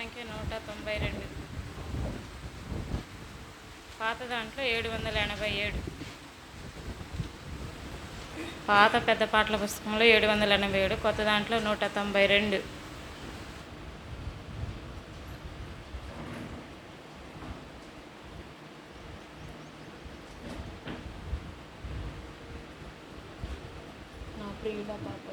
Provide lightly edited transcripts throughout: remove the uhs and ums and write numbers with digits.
సంఖ్య 192. పాత దాంట్లో 787. పాత పెద్ద పాటల పుస్తకంలో 787, కొత్త దాంట్లో 192. నా ప్రియుడ పాప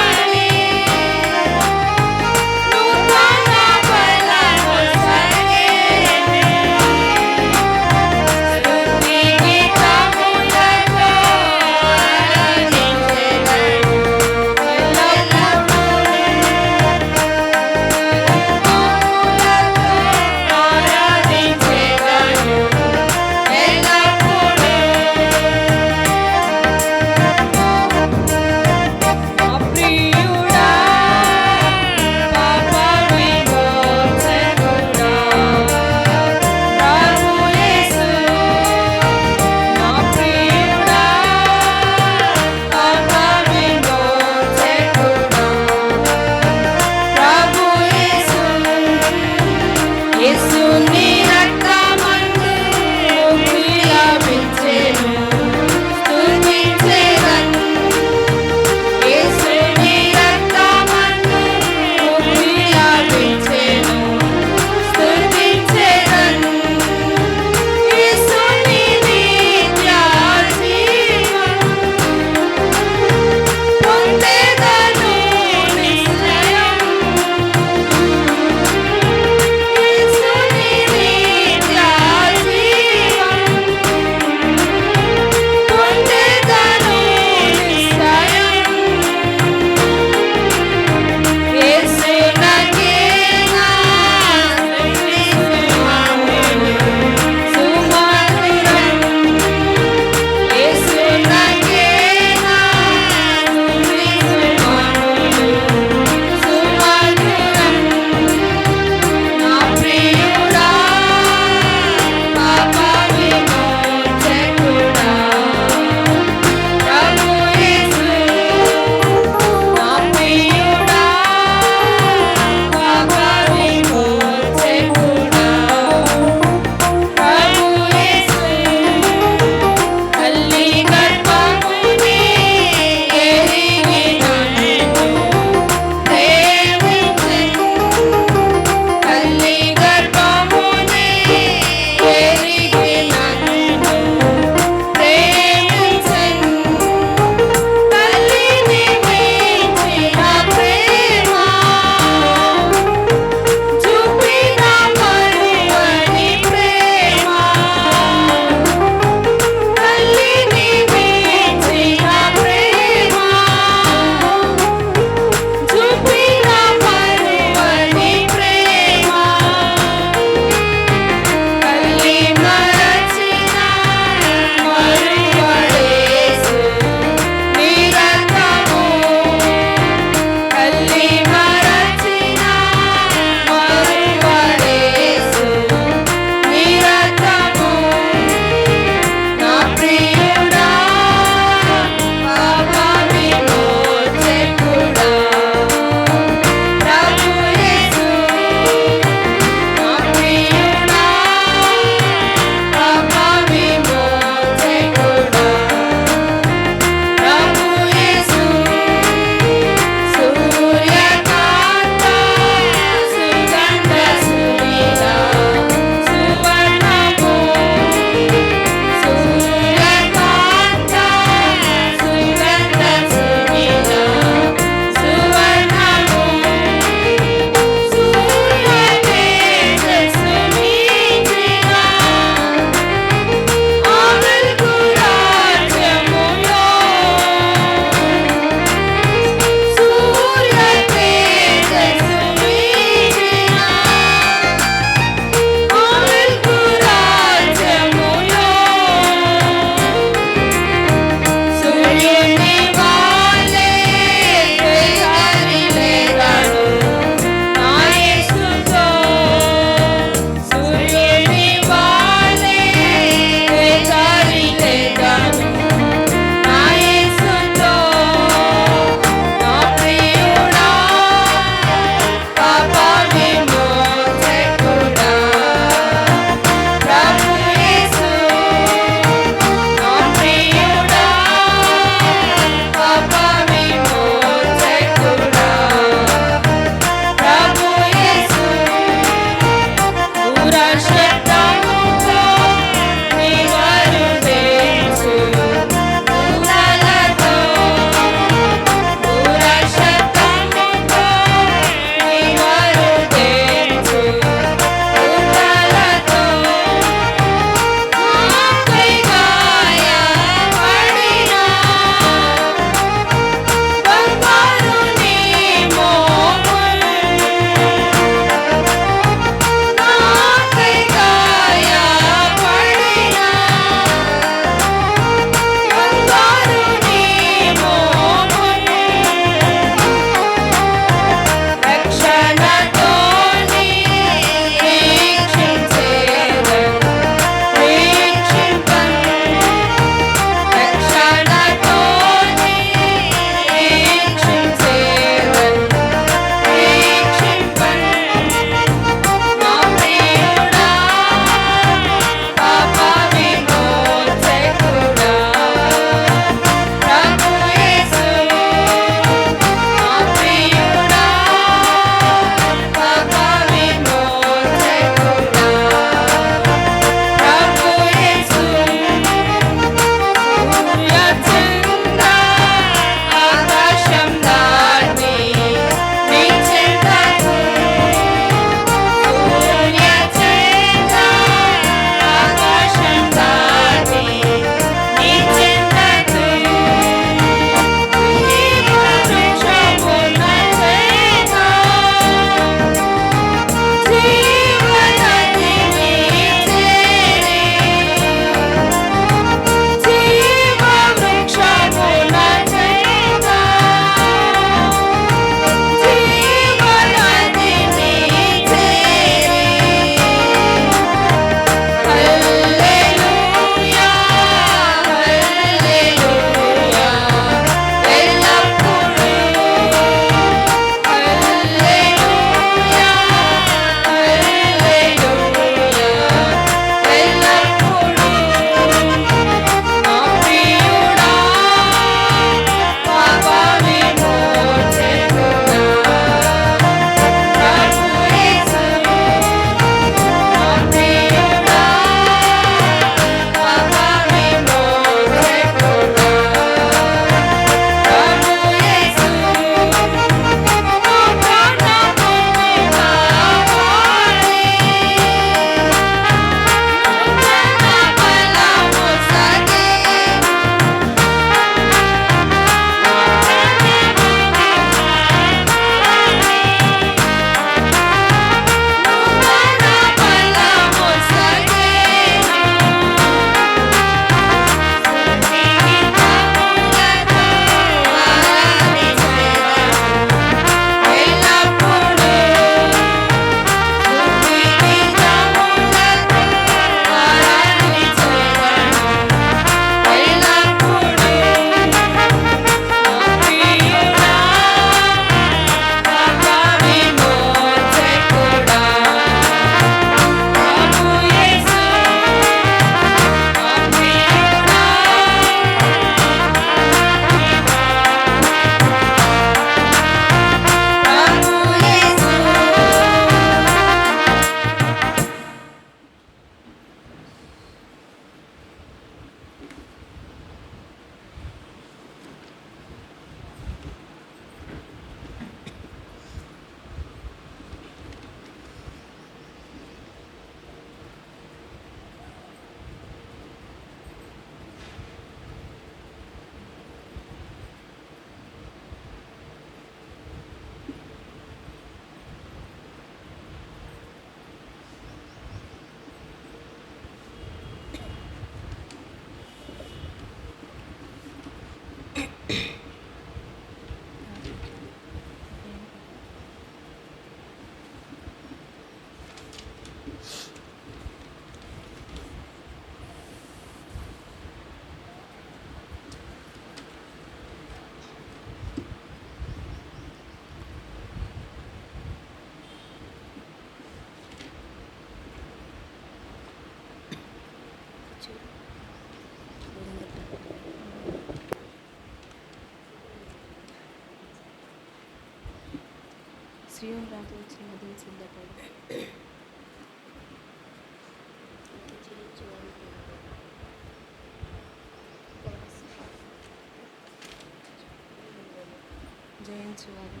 జయించువారు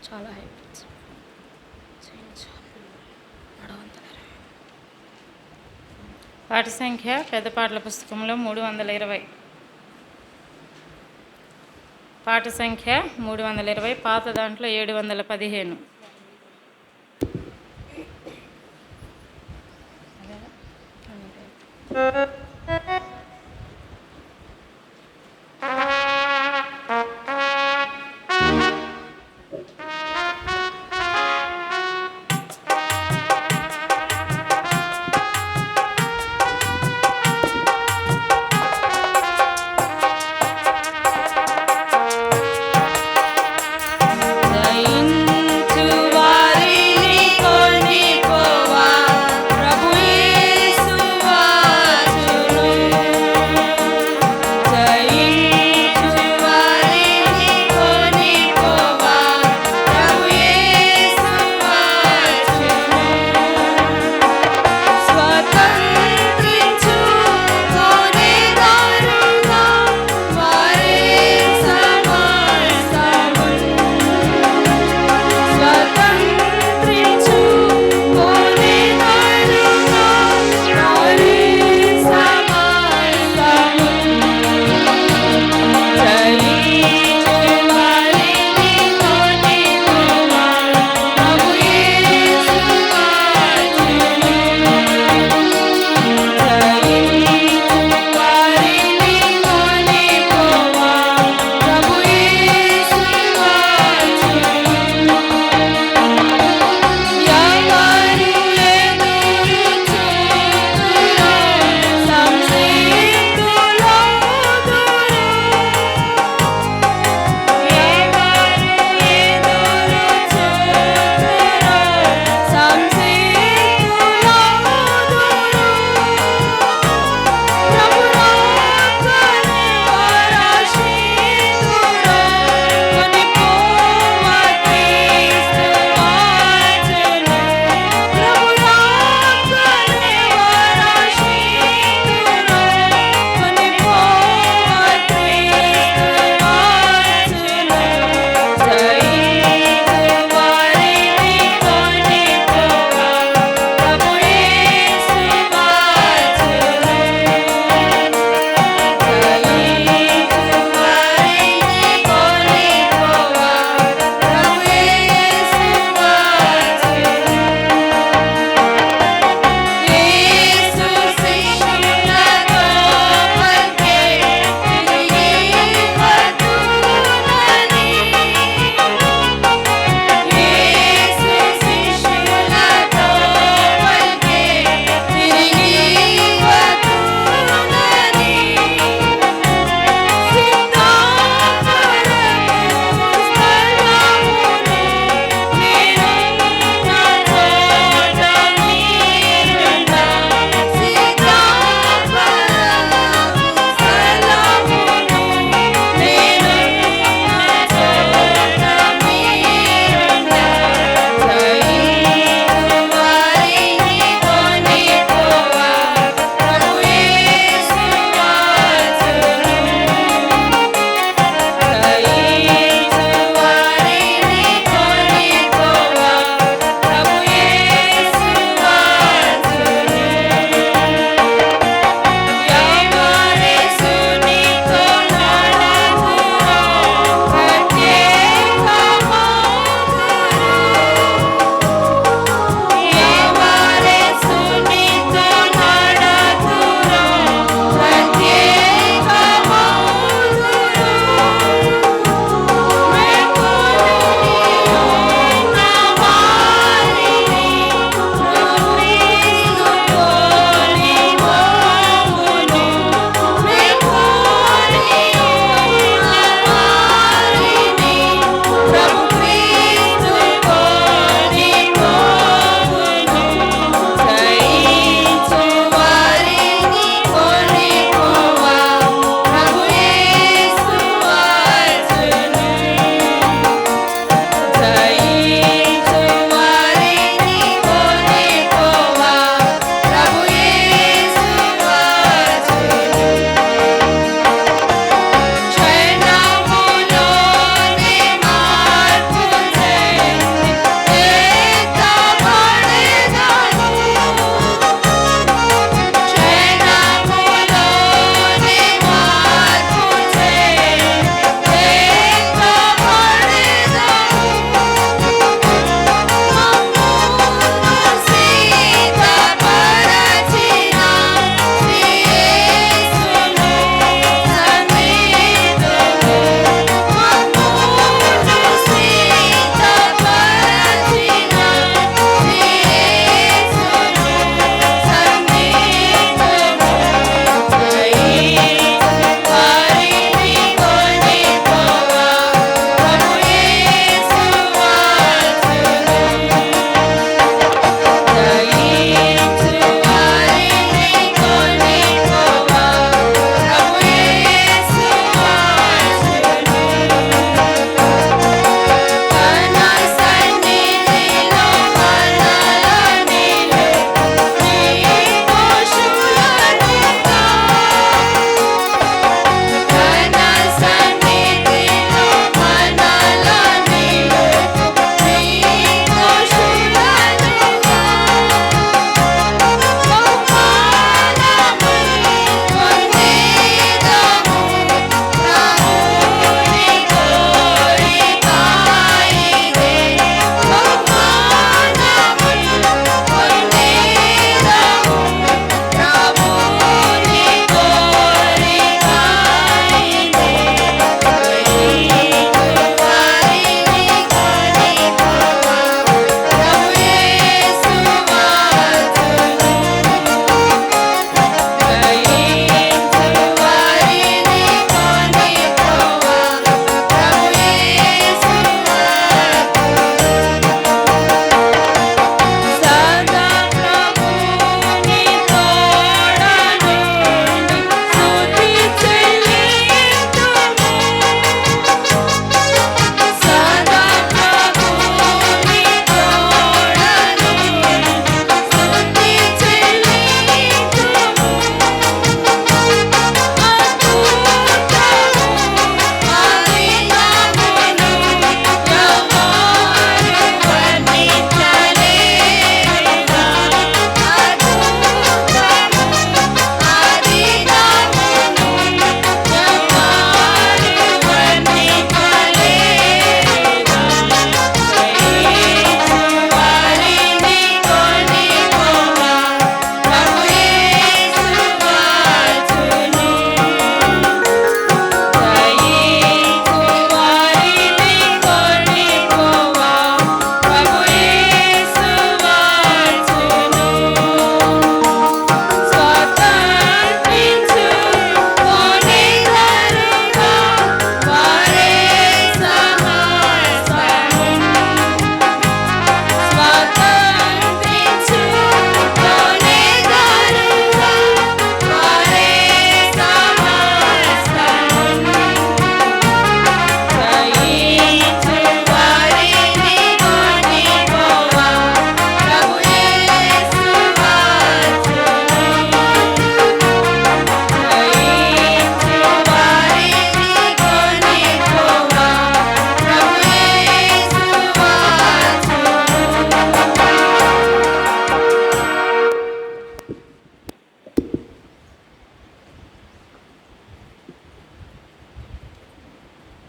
చాలా హ్యాపీస్ పాట సంఖ్య పెద్ద పాటల పుస్తకంలో 320. పాట సంఖ్య 320, పాత దాంట్లో 715. జయించు వారిని కొనిపోవా ప్రభు యేసు వారు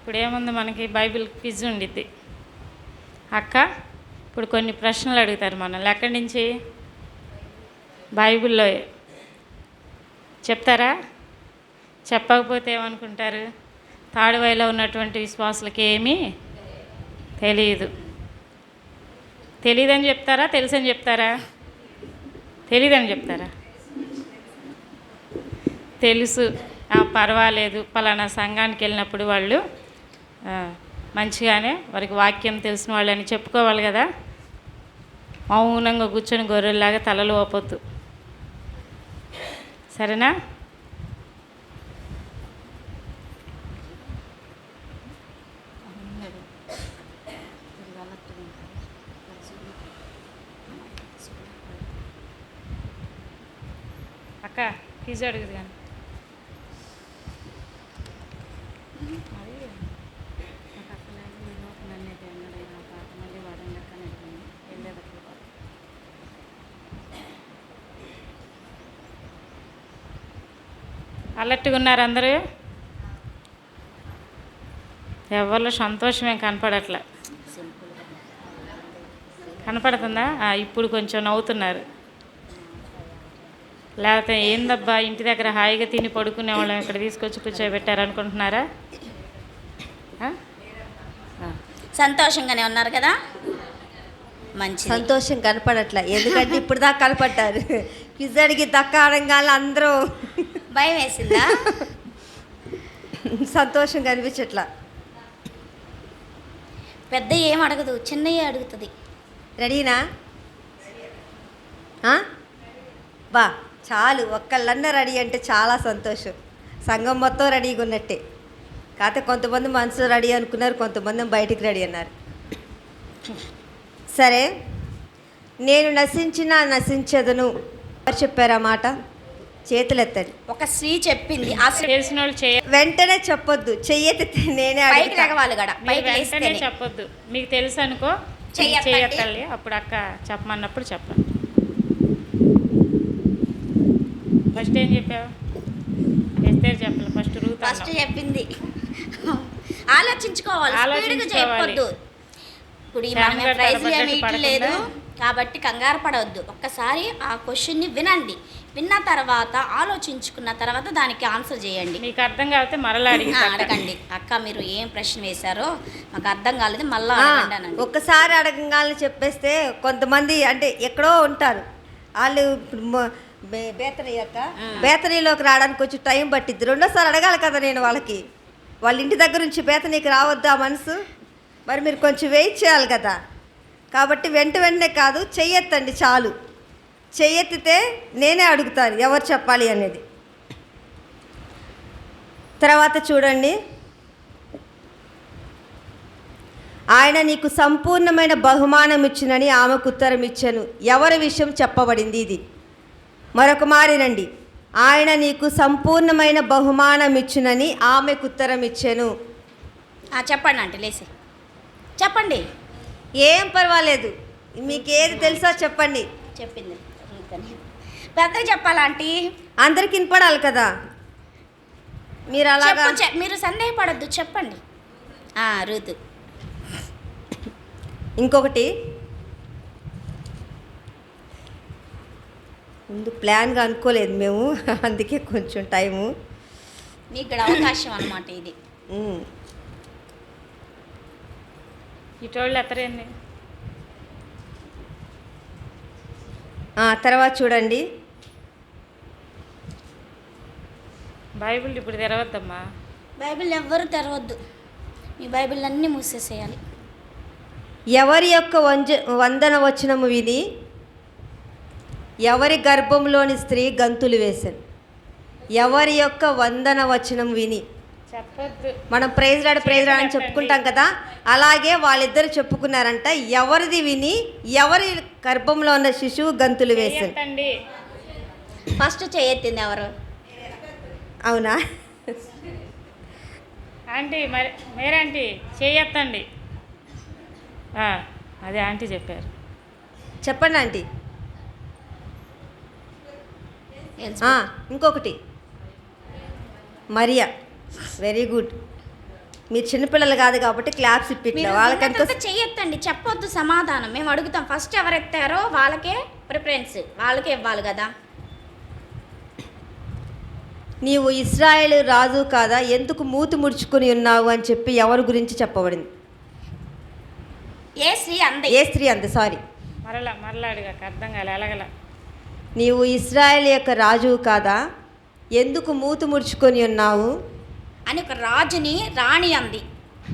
ఇప్పుడు ఏముంది, మనకి బైబిల్ క్విజ్ ఉండిద్ది. అక్క ఇప్పుడు కొన్ని ప్రశ్నలు అడుగుతారు మనల్ని. ఎక్కడి నుంచి? బైబిల్లో. చెప్తారా? చెప్పకపోతే ఏమనుకుంటారు? తాడువైలో ఉన్నటువంటి విశ్వాసులకి ఏమీ తెలియదని చెప్తారా, తెలుసని చెప్తారా? తెలీదని చెప్తారా? తెలుసు, పర్వాలేదు, పలానా సంఘానికి వెళ్ళినప్పుడు వాళ్ళు మంచిగానే వారికి వాక్యం తెలిసిన వాళ్ళని చెప్పుకోవాలి కదా. మౌనంగా కూర్చొని గొర్రెల్లాగా తలలు ఓపొద్దు, సరేనా? అక్క ఫీజు అడుగుదు కానీ అలర్ట్గా ఉన్నారు అందరూ. ఎవరిలో సంతోషమేం కనపడట్లే. కనపడుతుందా? ఇప్పుడు కొంచెం నవ్వుతున్నారు. లేకపోతే ఏందబ్బా ఇంటి దగ్గర హాయిగా తిని పడుకునే వాళ్ళం ఇక్కడ తీసుకొచ్చి కూర్చోబెట్టారు అనుకుంటున్నారా? సంతోషంగానే ఉన్నారు కదా. మంచి సంతోషం కనపడట్లే, ఎందుకంటే ఇప్పుడు దాకా కనపడ్డారు. క్విజ్ అడిగి దక్క ఆడంగానే అందరూ భయం వేసిందా? సంతోషం కనిపించట్లా. పెద్ద ఏం అడగదు, చిన్నయ్యే అడుగుతుంది. రెడీనా? బా చాలు, ఒక్కళ్ళన్నా రెడీ అంటే చాలా సంతోషం. సంఘం మొత్తం రెడీగా ఉన్నట్టే. కాకపోతే కొంతమంది మనసు రెడీ అనుకున్నారు, కొంతమంది బయటికి రెడీ అన్నారు. సరే, నేను నశించదను ఎవరు చెప్పారు ఆ మాట? చేతులు ఎత్తండి. ఒక స్త్రీ చెప్పింది. ఆ స్త్రీ తెలిసిన వాళ్ళు వెంటనే చెప్పొద్దు, చెయ్యెత్తితే నేనే పైకి లెగవాలి గడ, పైకి వెంటనే లేస్తేనే. చెప్పొద్దు. మీకు తెలుసు అనుకో, చెయ్యెత్తండి. చెయ్యెత్తాలి. అప్పుడు అక్క చెప్పమన్నప్పుడు చెప్పండి. ఫస్ట్ ఏం చెప్పావు? ఎస్తేరు చెప్పాలి. ఫస్ట్ ఫస్ట్ చెప్పింది. ఆలోచించుకోవాలి, స్పీడ్గా చెప్పొద్దు. ఇప్పుడు మనం ప్రైజ్లు ఏమి ఇట్లేదు కాబట్టి కంగారు పడవద్దు. ఒక్కసారి ఆ క్వశ్చన్ని వినండి. విన్న తర్వాత ఆలోచించుకున్న తర్వాత దానికి ఆన్సర్ చేయండి. మీకు అర్థం కాకపోతే మరలా అడగండి. అక్క మీరు ఏం ప్రశ్న వేశారో మాకు అర్థం కాలేదు, మళ్ళీ అడగండి. ఒక్కసారి అడగంగానే చెప్పేస్తే కొంతమంది అంటే ఎక్కడో ఉంటారు వాళ్ళు. బేతనీయ అక్క, బేతనీలోకి రావడానికి కొంచెం టైం పట్టిద్ది. రెండోసారి అడగాలి కదా నేను వాళ్ళకి. వాళ్ళ ఇంటి దగ్గర నుంచి బేతనీకి రావద్దా మనసు? మరి మీరు కొంచెం వెయిట్ చేయాలి కదా. కాబట్టి వెంటనే కాదు, చెయ్యెత్తండి చాలు. చెయ్యెత్తితే నేనే అడుగుతాను ఎవరు చెప్పాలి అనేది. తర్వాత చూడండి, ఆయన నీకు సంపూర్ణమైన బహుమానం ఇచ్చునని ఆమెకు ఉత్తరం ఇచ్చాను. ఎవరి విషయం చెప్పబడింది ఇది? మరొక మారినండి, ఆయన నీకు సంపూర్ణమైన బహుమానం ఇచ్చునని ఆమెకు ఉత్తరం ఇచ్చాను. చెప్పండి అంటే లేసి చెప్పండి. ఏం పర్వాలేదు, మీకు ఏది తెలుసో చెప్పండి. చెప్పింది పెద్దగా చెప్పాలంటీ, అందరికి వినపడాలి కదా. మీరు అలాగా మీరు సందేహపడద్దు, చెప్పండి. ఋతు. ఇంకొకటి, ముందు ప్లాన్గా అనుకోలేదు మేము, అందుకే కొంచెం టైము. మీకు ఇక్కడ అవకాశం అన్నమాట ఇది. ఇటోళ్ళు ఎత్తరేంది? తర్వాత చూడండి, బైబిల్ ఇప్పుడు తెరవద్దమ్మా. బైబిల్ ఎవ్వరు తెరవద్దు, మీ బైబిల్ అన్నీ మూసేసేయాలి. ఎవరి యొక్క వందన వచనము విని ఎవరి గర్భంలోని స్త్రీ గంతులు వేశాను. ఎవరి యొక్క వందన వచనం విని చెప్పొద్దు. మనం ప్రైజ్ రాడ్ అని చెప్పుకుంటాం కదా, అలాగే వాళ్ళిద్దరు చెప్పుకున్నారంట. ఎవరిది విని ఎవరి గర్భంలో ఉన్న శిశువు గంతులు వేశాను. ఫస్ట్ చేయెత్తింది ఎవరు? అవునా ఆంటీ? మరి మీరేంటి చేయెత్తండి. అదే ఆంటీ చెప్పారు. చెప్పండి ఆంటీ. ఇంకొకటి, మరియా. Very good. మీరు చిన్నపిల్లలు కాదు కాబట్టి క్లాప్స్ ఇప్పిట్లా మీరు వాళ్ళకంటే విన్న తర్వాత చెయ్యొద్దండి, చెప్పొద్దు సమాధానం. మేము అడుగుతాం, ఫస్ట్ ఎవరు ఎత్తారో వాళ్ళకే ప్రిఫరెన్స్, వాళ్ళకే ఇవ్వాలి కదా. నీవు ఇశ్రాయేలు రాజు కాదా, ఎందుకు మూతి ముడుచుకుని ఉన్నావు అని చెప్పి ఎవరి గురించి చెప్పబడింది? ఏ స్త్రీ అంది? ఏ స్త్రీ అంది? సారీ, మరలా అడిగాక అర్థం కాలే ఎలాగల. నీవు ఇశ్రాయేల్ యొక్క రాజు కాదా, ఎందుకు మూతి ముడుచుకొని ఉన్నావు అని ఒక రాజుని రాణి అంది,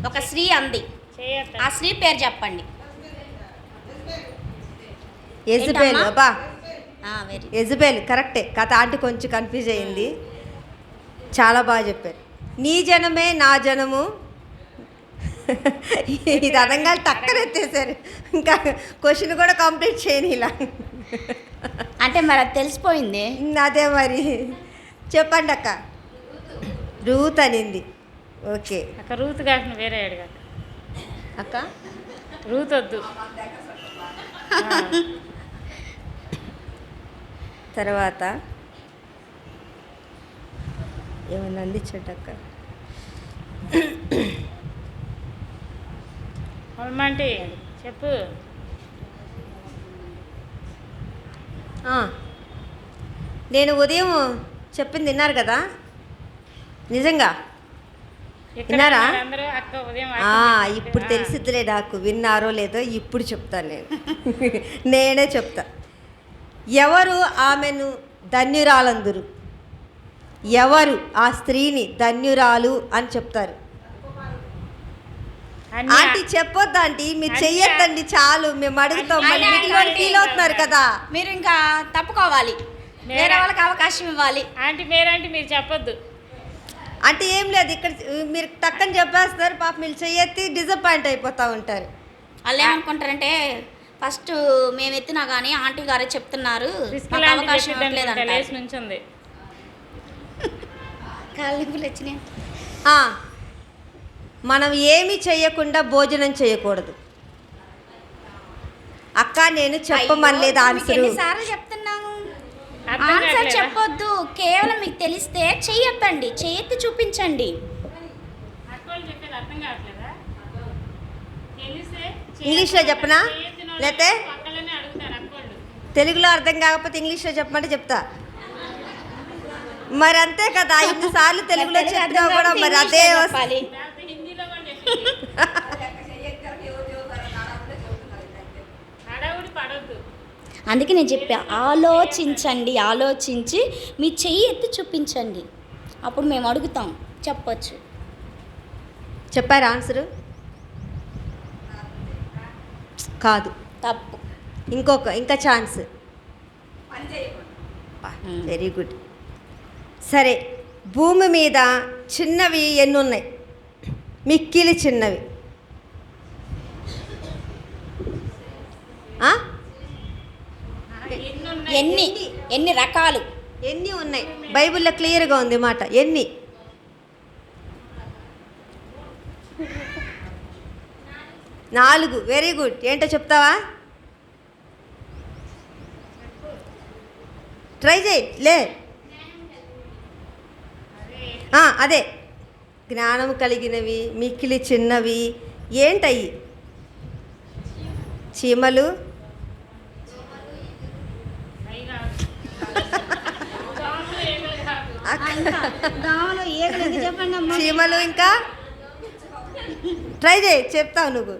ఒక స్త్రీ అంది. చేయొద్దు. ఆ స్త్రీ పేరు చెప్పండి. యెజబెల్. ఏంటమ్మా? అబ్బా, వెరీ యెజబెల్ కరెక్టే. కథ ఆంటీ కొంచెం కన్ఫ్యూజ్ అయింది, చాలా బాగా చెప్పారు. నీ జనమే నా జనము. ఇది అనంగా టక్కన ఎత్తేసారు, ఇంకా క్వశ్చన్ కూడా కంప్లీట్ చేయని ఇలా. అంటే మరి అది తెలిసిపోయింది. అదే మరి, చెప్పండి అక్క. రూత్ అనింది. ఓకే అక్క రూత్ కాకుండా వేరే అడిగాక. అక్క, రూత్ వద్దు. తర్వాత ఏమన్నా అందించటక్క. హనుమంటి చెప్పు. నేను ఉదయం చెప్పింది విన్నారు కదా, నిజంగా ఇక్కడ విన్నారా? అందరూ అక్క ఉదయం ఇప్పుడు తెలిసిద్దిలే నాకు, విన్నారో లేదో ఇప్పుడు చెప్తాను నేను. నేనే చెప్తా. ఎవరు ఆమెను ధన్యురాలందురు, ఎవరు ఆ స్త్రీని ధన్యురాలు అని చెప్తారు? ఆంటీ చెప్పొద్దు ఆంటీ, మీరు చెయ్యొద్దండి, చాలు మేము అడుగుతాం. మళ్ళీ మిగిలిన వాళ్ళు ఫీల్ అవుతున్నారు కదా. మీరు ఇంకా తప్పుకోవాలి, వేరే వాళ్ళకి అవకాశం ఇవ్వాలి. ఆంటీ పేరంటే మీరు చెప్పొద్దు. అంటే ఏం లేదు, ఇక్కడ మీరు టక్కని చెప్పేస్తారు, పాప మీరు చెయ్యెత్తి డిసప్పాయింట్ అయిపోతూ ఉంటారు. వాళ్ళు ఏమనుకుంటారంటే ఫస్ట్ మేము ఎత్తినా కానీ ఆంటీ గారే చెప్తున్నారు, రిస్క్ మాకు లాంటి అవకాశం చెప్పిద్ది ఇవ్వట్లేదు అనుకుంటా, అంటారు. లేచి నుంచుంది. కాళ్ళు వచ్చినాయి. మనం ఏమి చేయకుండా భోజనం చేయకూడదు. అక్క నేను చెప్పమనలేదు ఆన్సర్. ఎన్నిసార్లు చెప్తున్నాము, అర్థం ఆన్సర్ కావట్లేదా? చెప్పొద్దు. కేవలం మీకు తెలిస్తే చెయ్యొద్దండి, చెయ్యెత్తి చూపించండి. అక్కోళ్ళు చెప్పేది అర్థం కావట్లేదా? తెలిస్తే ఇంగ్లీష్లో చెప్పనా లేతే పక్కలనే అడుగుతారు అక్కోళ్ళు. తెలుగులో అర్థం కాకపోతే ఇంగ్లీష్లో చెప్పమంటే చెప్తా. మరి అంతే కదా, ఇన్నిసార్లు తెలుగులో చెప్పినా కూడా మరి అదే చెప్పాలి. లేకపోతే హిందీలో కూడా చెప్పి హడావుడి పడొద్దు. అందుకే నేను చెప్పా, ఆలోచించండి, ఆలోచించి మీ చెయ్యి ఎత్తి చూపించండి, అప్పుడు మేము అడుగుతాం, చెప్పొచ్చు. చెప్పారు ఆన్సరు? కాదు, తప్పు. ఇంకా ఛాన్స్. Very good. సరే, భూమి మీద చిన్నవి ఎన్ని ఉన్నాయి? మిక్కిలి చిన్నవి ఎన్ని రకాలు? ఎన్ని ఉన్నాయి? బైబిల్లో క్లియర్గా ఉంది మాట. ఎన్ని? నాలుగు. Very good. ఏంటో చెప్తావా? ట్రై చేయి. లే, అదే జ్ఞానం కలిగినవి, మిక్కిలి చిన్నవి. ఏంటయ్యి? చీమలు, చీమలు, ఇంకా ట్రై చేయి, చెప్తావు నువ్వు.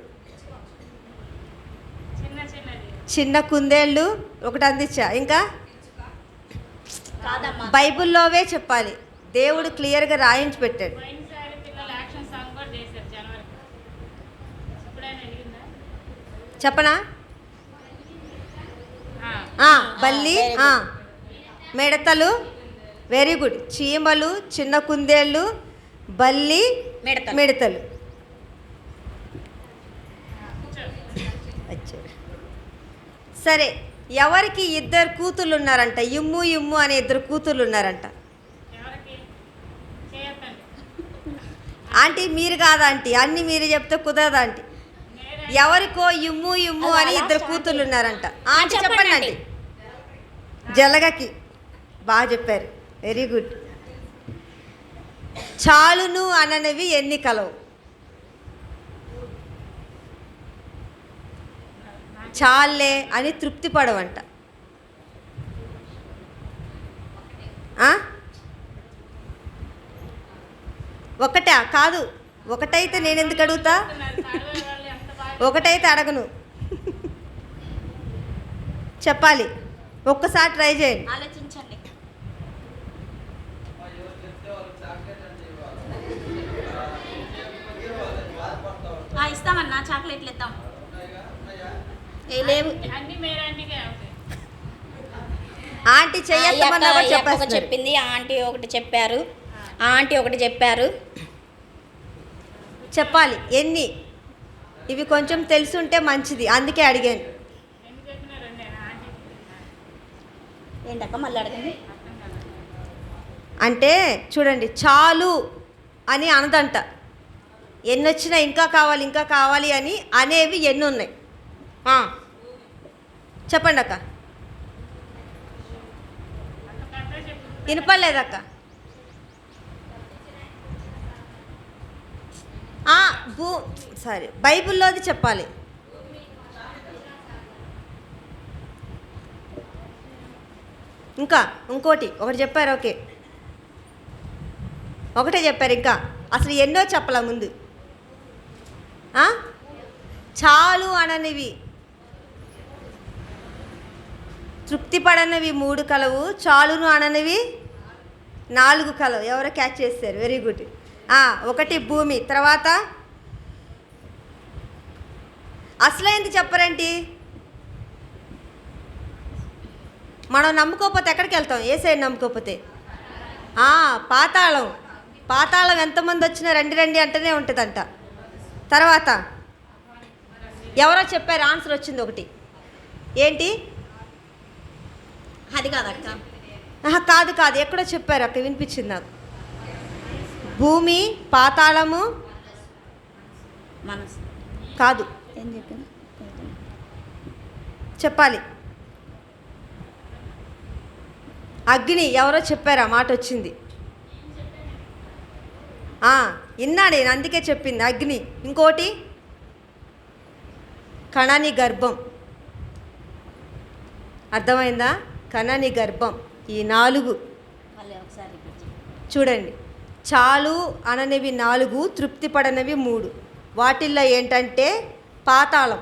చిన్న కుందేళ్ళు ఒకటి అందించా. ఇంకా బైబిల్లోవే చెప్పాలి, దేవుడు క్లియర్గా రాయించి పెట్టాడు. చెప్పనా? బల్లి, మిడతలు. Very good. చీమలు, చిన్న కుందేళ్ళు, బల్లి, మిడతలు. సరే, ఎవరికి ఇద్దరు కూతుళ్ళు ఉన్నారంట? ఇమ్ము ఇమ్ము అనే ఇద్దరు కూతుళ్ళు ఉన్నారంట. ఆంటీ మీరు కాదా ఆంటీ, అన్ని మీరు చెప్తే కుదరదా ఆంటీ? ఎవరికో ఇమ్ము ఇమ్ము అని ఇద్దరు కూతుళ్ళు ఉన్నారంట. ఆంటీ చెప్పండి ఆంటీ. జలగకి. బాగా చెప్పారు, వెరీ గుడ్. చాలును అననివి ఎన్ని కలవు? చాలే అని తృప్తి పడవంట. ఒకటా? కాదు. ఒకటైతే నేను ఎందుకు అడుగుతా? ఒకటైతే అడగను. చెప్పాలి. ఒక్కసారి ట్రై చేయండి. ఆలోచించండి. ఇస్తామన్నా, చాక్లెట్లు ఇద్దాం. లేవు. ఆంటీ చెయ్యమన్నా చెప్పింది. ఆంటీ ఒకటి చెప్పారు. ఆంటీ ఒకటి చెప్పారు. చెప్పాలి ఎన్ని. ఇవి కొంచెం తెలుసుంటే మంచిది, అందుకే అడిగాను. ఏంటక్క మళ్ళీ అడగండి. అంటే చూడండి, చాలు అని అనదంట. ఎన్ని వచ్చినా ఇంకా కావాలి ఇంకా కావాలి అని అనేవి ఎన్ని ఉన్నాయి? చెప్పండి అక్క. వినపడలేదక్క. సరే, బైబిల్లోది చెప్పాలి. ఇంకా ఇంకోటి ఒకటి చెప్పారు. ఓకే, ఒకటే చెప్పారు. ఇంకా అసలు ఎన్నో చెప్పలా ముందు. చాలు అననివి, తృప్తి పడనివి 3 కలవు, చాలును అననివి 4 కలవు. ఎవరో క్యాచ్ చేశారు, వెరీ గుడ్. ఒకటి భూమి, తర్వాత అసలైంది చెప్పరేంటి? మనం నమ్ముకోకపోతే ఎక్కడికి వెళ్తాం? ఏసైని నమ్ముకోకపోతే పాతాళం. పాతాళం ఎంతమంది వచ్చినా రండి రండి అంటూనే ఉంటుందంట. తర్వాత ఎవరో చెప్పారు, ఆన్సర్ వచ్చింది ఒకటి. ఏంటి? అది కాదక్క. కాదు కాదు, ఎక్కడో చెప్పారు అక్క, వినిపించింది నాకు. భూమి, పాతాళము, మనసు కాదు. ఏం చెప్పింది చెప్పాలి. అగ్ని, ఎవరో చెప్పారు, ఆ మాట వచ్చింది. విన్నా నేను, అందుకే చెప్పింది అగ్ని. ఇంకోటి కణాని గర్భం. అర్థమైందా? కణాని గర్భం. ఈ 4 చూడండి. చాలు అననివి 4, తృప్తి పడనివి 3. వాటిల్లో ఏంటంటే పాతాళం,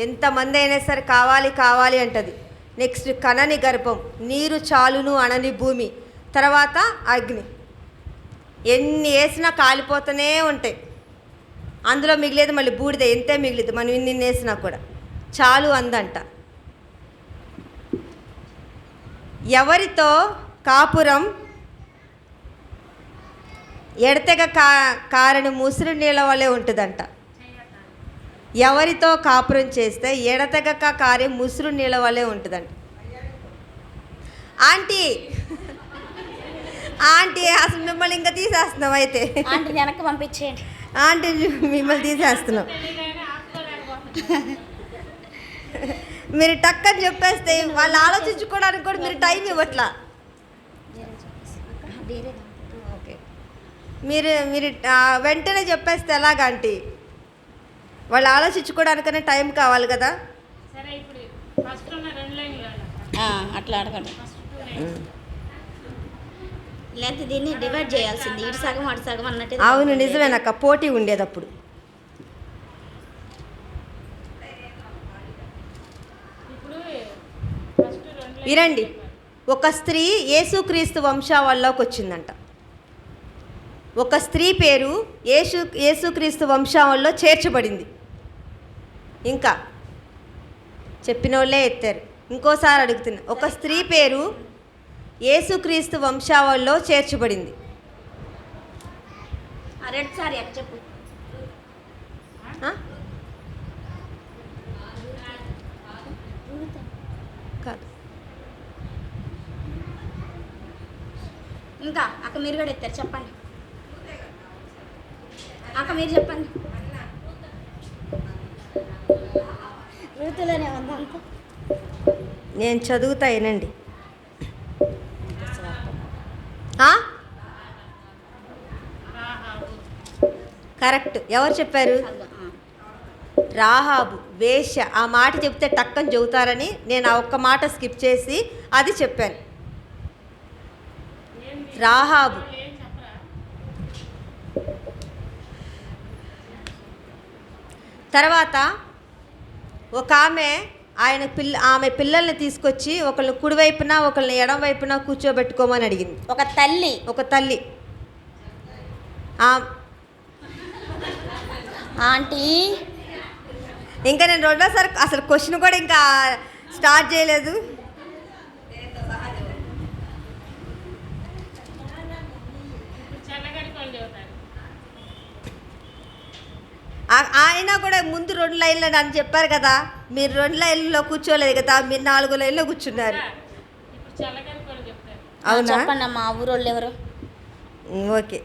ఎంతమంది అయినా సరే కావాలి కావాలి అంటది. నెక్స్ట్ కణని గర్భం, నీరు చాలును అనని భూమి, తర్వాత అగ్ని. ఎన్ని వేసినా కాలిపోతూనే ఉంటాయి. అందులో మిగిలేదు మళ్ళీ బూడిద, ఎంతే మిగిలిదు మనం ఇన్ని వేసినా కూడా. చాలు అందంట. ఎవరితో కాపురం ఎడతెగ కారని ముసురు నీళ్ళ వల్లే ఉంటుందంట. ఎవరితో కాపురం చేస్తే ఎడతెగక కారే ముసురు నీళ్ళ వల్లే ఉంటుందంట. ఆంటీ ఆంటీ అసలు మిమ్మల్ని ఇంకా తీసేస్తున్నాం. అయితే ఆంటీ వెనక్కి పంపించేయండి. ఆంటీ మిమ్మల్ని తీసేస్తున్నాం. మీరు టక్కని చెప్పేస్తే వాళ్ళు ఆలోచించుకోవడానికి కూడా మీరు టైం ఇవ్వట్లా. ఓకే, మీరు మీరు వెంటనే చెప్పేస్తే ఎలాగంటీ? వాళ్ళు ఆలోచించుకోవడానికనే టైం కావాలి కదా. అట్లా అడగండి. లేకపోతే దీన్ని డివైడ్ చేయాల్సింది, ఇటు సగం అటు సగం అన్నట్టు. అవును, నిజమేనక్క, పోటీ ఉండేది అప్పుడు. వినండి, ఒక స్త్రీ యేసుక్రీస్తు వంశావళిలోకి వచ్చిందంట. ఒక స్త్రీ పేరు యేసుక్రీస్తు వంశావళిలో చేర్చబడింది. ఇంకా చెప్పిన వాళ్ళే ఎత్తారు. ఇంకోసారి అడుగుతున్నా, ఒక స్త్రీ పేరు యేసుక్రీస్తు వంశావళిలో చేర్చబడింది. రెండుసారి చెప్పు. కాదు, ఇంకా అక్క మీరు కూడా ఎత్తారు, చెప్పండి అక్క, మీరు చెప్పండి. ఋతులోనే ఉందంతా. నేను చదువుతా వినండి. కరెక్ట్. ఎవరు చెప్పారు? రాహాబు వేశ్య ఆ మాట చెప్తే టక్కని చెబుతారని నేను ఆ ఒక్క మాట స్కిప్ చేసి అది చెప్పాను. రాహాబు తర్వాత ఒక ఆమె పిల్లల్ని తీసుకొచ్చి ఒకళ్ళు కుడివైపున ఒకళ్ళని ఎడం వైపున కూర్చోబెట్టుకోమని అడిగింది. ఒక తల్లి ఆంటీ ఇంకా నేను రెండోసారి అసలు క్వశ్చన్ కూడా ఇంకా స్టార్ట్ చేయలేదు. ఆయన కూడా ముందు 2 లైన్లు అని చెప్పారు కదా, మీరు 2 లైన్లో కూర్చోలేదు కదా, మీరు 4 లైన్లో కూర్చున్నారు. అవునా? చెప్పండి మా ఊరోళ్ళు ఎవరు? ఓకే.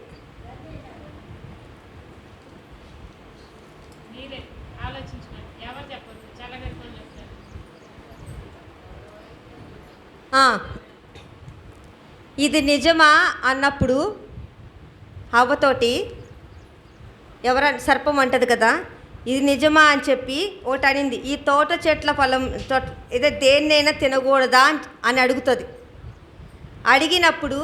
ఇది నిజమా అన్నప్పుడు అవ్వతోటి ఎవరైనా సర్పం అంటది కదా, ఇది నిజమా అని చెప్పి ఒకటి అనింది, ఈ తోట చెట్ల ఫలం ఇదే దేన్నైనా తినకూడదా అని అడుగుతుంది. అడిగినప్పుడు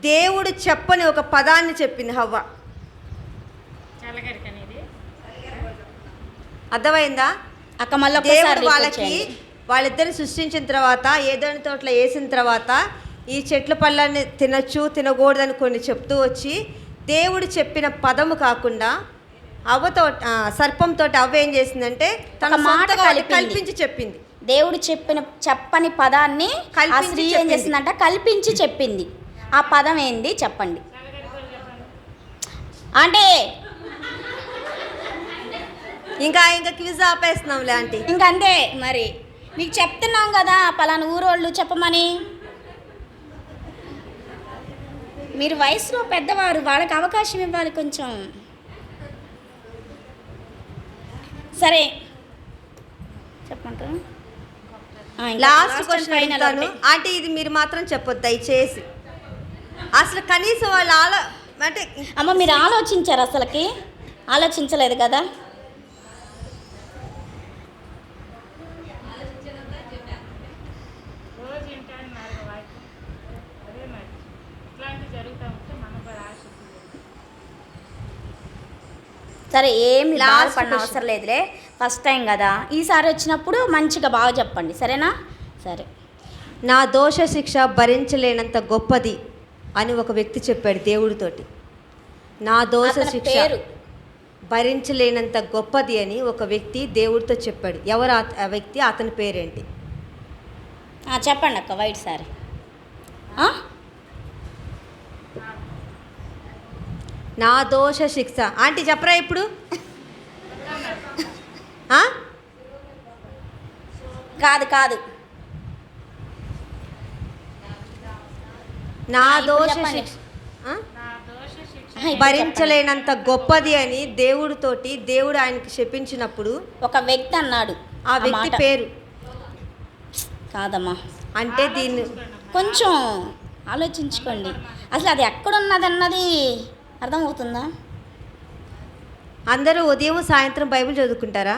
దేవుడు చెప్పని ఒక పదాన్ని చెప్పింది హవ్వ. అర్థమైందా? దేవుడు వాళ్ళిద్దరిని సృష్టించిన తర్వాత ఏదైనా తోటలో వేసిన తర్వాత ఈ చెట్ల పళ్ళని తినొచ్చు తినకూడదని కొన్ని చెప్తూ వచ్చి దేవుడు చెప్పిన పదము కాకుండా సర్పంతో అవ్వ ఏం చేసిందంటే తన మాట కల్పించి చెప్పింది. దేవుడు చెప్పని పదాన్ని ఆ స్త్రీ ఏం చేసిందంట? కల్పించి చెప్పింది. ఆ పదం ఏంది చెప్పండి అంటే. ఇంకా క్విజ్ ఆపేస్తున్నాంలే ఆంటీ. ఇంకంతే మరి, మీకు చెప్తున్నాం కదా పలానా ఊరోళ్ళు చెప్పమని. మీరు వయసులో పెద్దవారు, వాళ్ళకి అవకాశం ఇవ్వాలి కొంచెం. సరే చెప్పంటారా? లాస్ట్ క్వశ్చన్ అడుగుతాను ఆంటీ, ఇది మీరు మాత్రం చెప్పొద్దు దయచేసి. అసలు కనీసం వాళ్ళు అంటే అమ్మ మీరు ఆలోచించారు? అసలుకి ఆలోచించలేదు కదా. సరే ఏమి బాధపడిన అవసరం లేదులే, ఫస్ట్ టైం కదా. ఈసారి వచ్చినప్పుడు మంచిగా బాగా చెప్పండి, సరేనా? సరే. నా దోష శిక్ష భరించలేనంత గొప్పది అని ఒక వ్యక్తి చెప్పాడు దేవుడితోటి. నా దోష శిక్ష భరించలేనంత గొప్పది అని ఒక వ్యక్తి దేవుడితో చెప్పాడు. ఎవరు ఆ వ్యక్తి? అతని పేరేంటి? చెప్పండి అక్క. White sorry. నా దోష శిక్ష ఆంటీ చెప్పరా ఇప్పుడు? కాదు నా దోష శిక్ష భరించలేనంత గొప్పది అని దేవుడు ఆయనకి చెప్పించినప్పుడు ఒక వ్యక్తి అన్నాడు. ఆ వ్యక్తి పేరు కాదమ్మా. అంటే దీన్ని కొంచెం ఆలోచించుకోండి. అసలు అది ఎక్కడున్నదన్నది అర్థమవుతుందా? అందరూ ఉదయం సాయంత్రం బైబిల్ చదువుకుంటారా?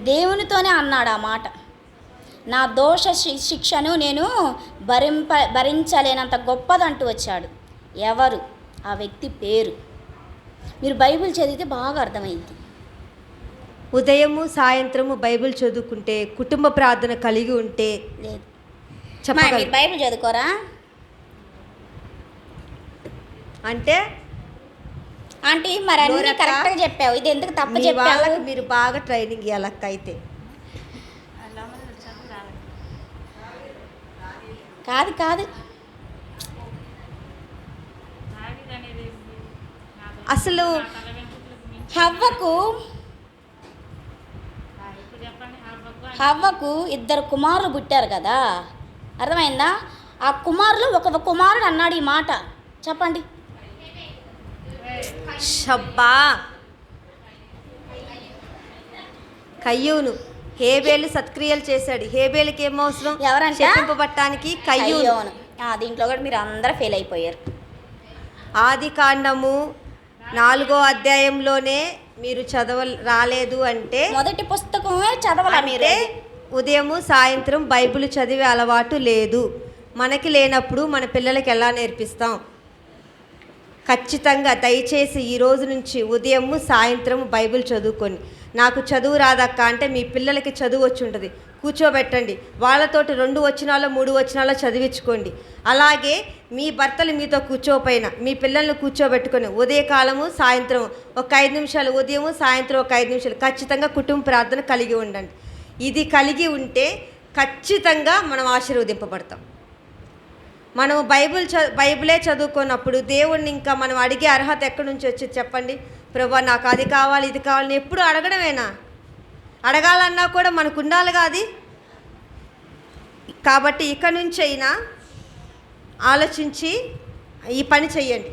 దేవునితోనే అన్నాడు ఆ మాట. నా దోష శిక్షను నేను భరించలేనంత గొప్పదంటూ వచ్చాడు. ఎవరు ఆ వ్యక్తి పేరు? మీరు బైబిల్ చదివితే బాగా అర్థమైంది. ఉదయము సాయంత్రము బైబిల్ చదువుకుంటే, కుటుంబ ప్రార్థన కలిగి ఉంటే. లేదు మీరు బైబిల్ చదువుకోరా? అంటే ఆంటీ మరి అన్నీ కరెక్ట్గా చెప్పావు, ఇది ఎందుకు తప్పు చెప్పావు? మీరు బాగా ట్రైనింగ్ ఇవ్వాలక్క. అయితే కాదు అసలు హవ్వకు 2 కుమారులు పుట్టారు కదా, అర్థమైందా? ఆ కుమారులు ఒక కుమారుడు అన్నాడు ఈ మాట, చెప్పండి. షబ్బా కయ్యూను. హేబేలు సత్క్రియలు చేశాడు. హేబేలుకి ఏం అవసరం? ఎవరంటే చెప్పింపబట్టానికి కయ్యూను. దీంట్లో కూడా మీరు అందరూ ఫెయిల్ అయిపోయారు. ఆది కాండము 4వ అధ్యాయంలోనే మీరు రాలేదు అంటే మొదటి పుస్తకమే చదవాలా మీరు? అంటే ఉదయము సాయంత్రం బైబిల్ చదివే అలవాటు లేదు. మనకి లేనప్పుడు మన పిల్లలకి ఎలా నేర్పిస్తాం? ఖచ్చితంగా దయచేసి ఈ రోజు నుంచి ఉదయము సాయంత్రం బైబిల్ చదువుకొని, నాకు చదువు రాదక్క అంటే మీ పిల్లలకి చదువు వచ్చి ఉంటుంది, కూర్చోబెట్టండి. వాళ్ళతోటి 2 వచనాలు 3 వచనాలు చదివించుకోండి. అలాగే మీ భర్తలు మీతో కూర్చోపోయినా మీ పిల్లల్ని కూర్చోబెట్టుకొని ఉదయకాలము సాయంత్రం ఒక 5 నిమిషాలు, ఉదయము సాయంత్రం ఒక 5 నిమిషాలు ఖచ్చితంగా కుటుంబ ప్రార్థన కలిగి ఉండండి. ఇది కలిగి ఉంటే ఖచ్చితంగా మనం ఆశీర్వదింపబడతాం. మనం బైబిలే చదువుకున్నప్పుడు దేవుణ్ణి ఇంకా మనం అడిగే అర్హత ఎక్కడి నుంచి వచ్చి చెప్పండి? ప్రభా నాకు అది కావాలి ఇది కావాలని ఎప్పుడు అడగడమేనా? అడగాలన్నా కూడా మనకు ఉండాలిగా అది. కాబట్టి ఇక నుంచి అయినా ఆలోచించి ఈ పని చెయ్యండి.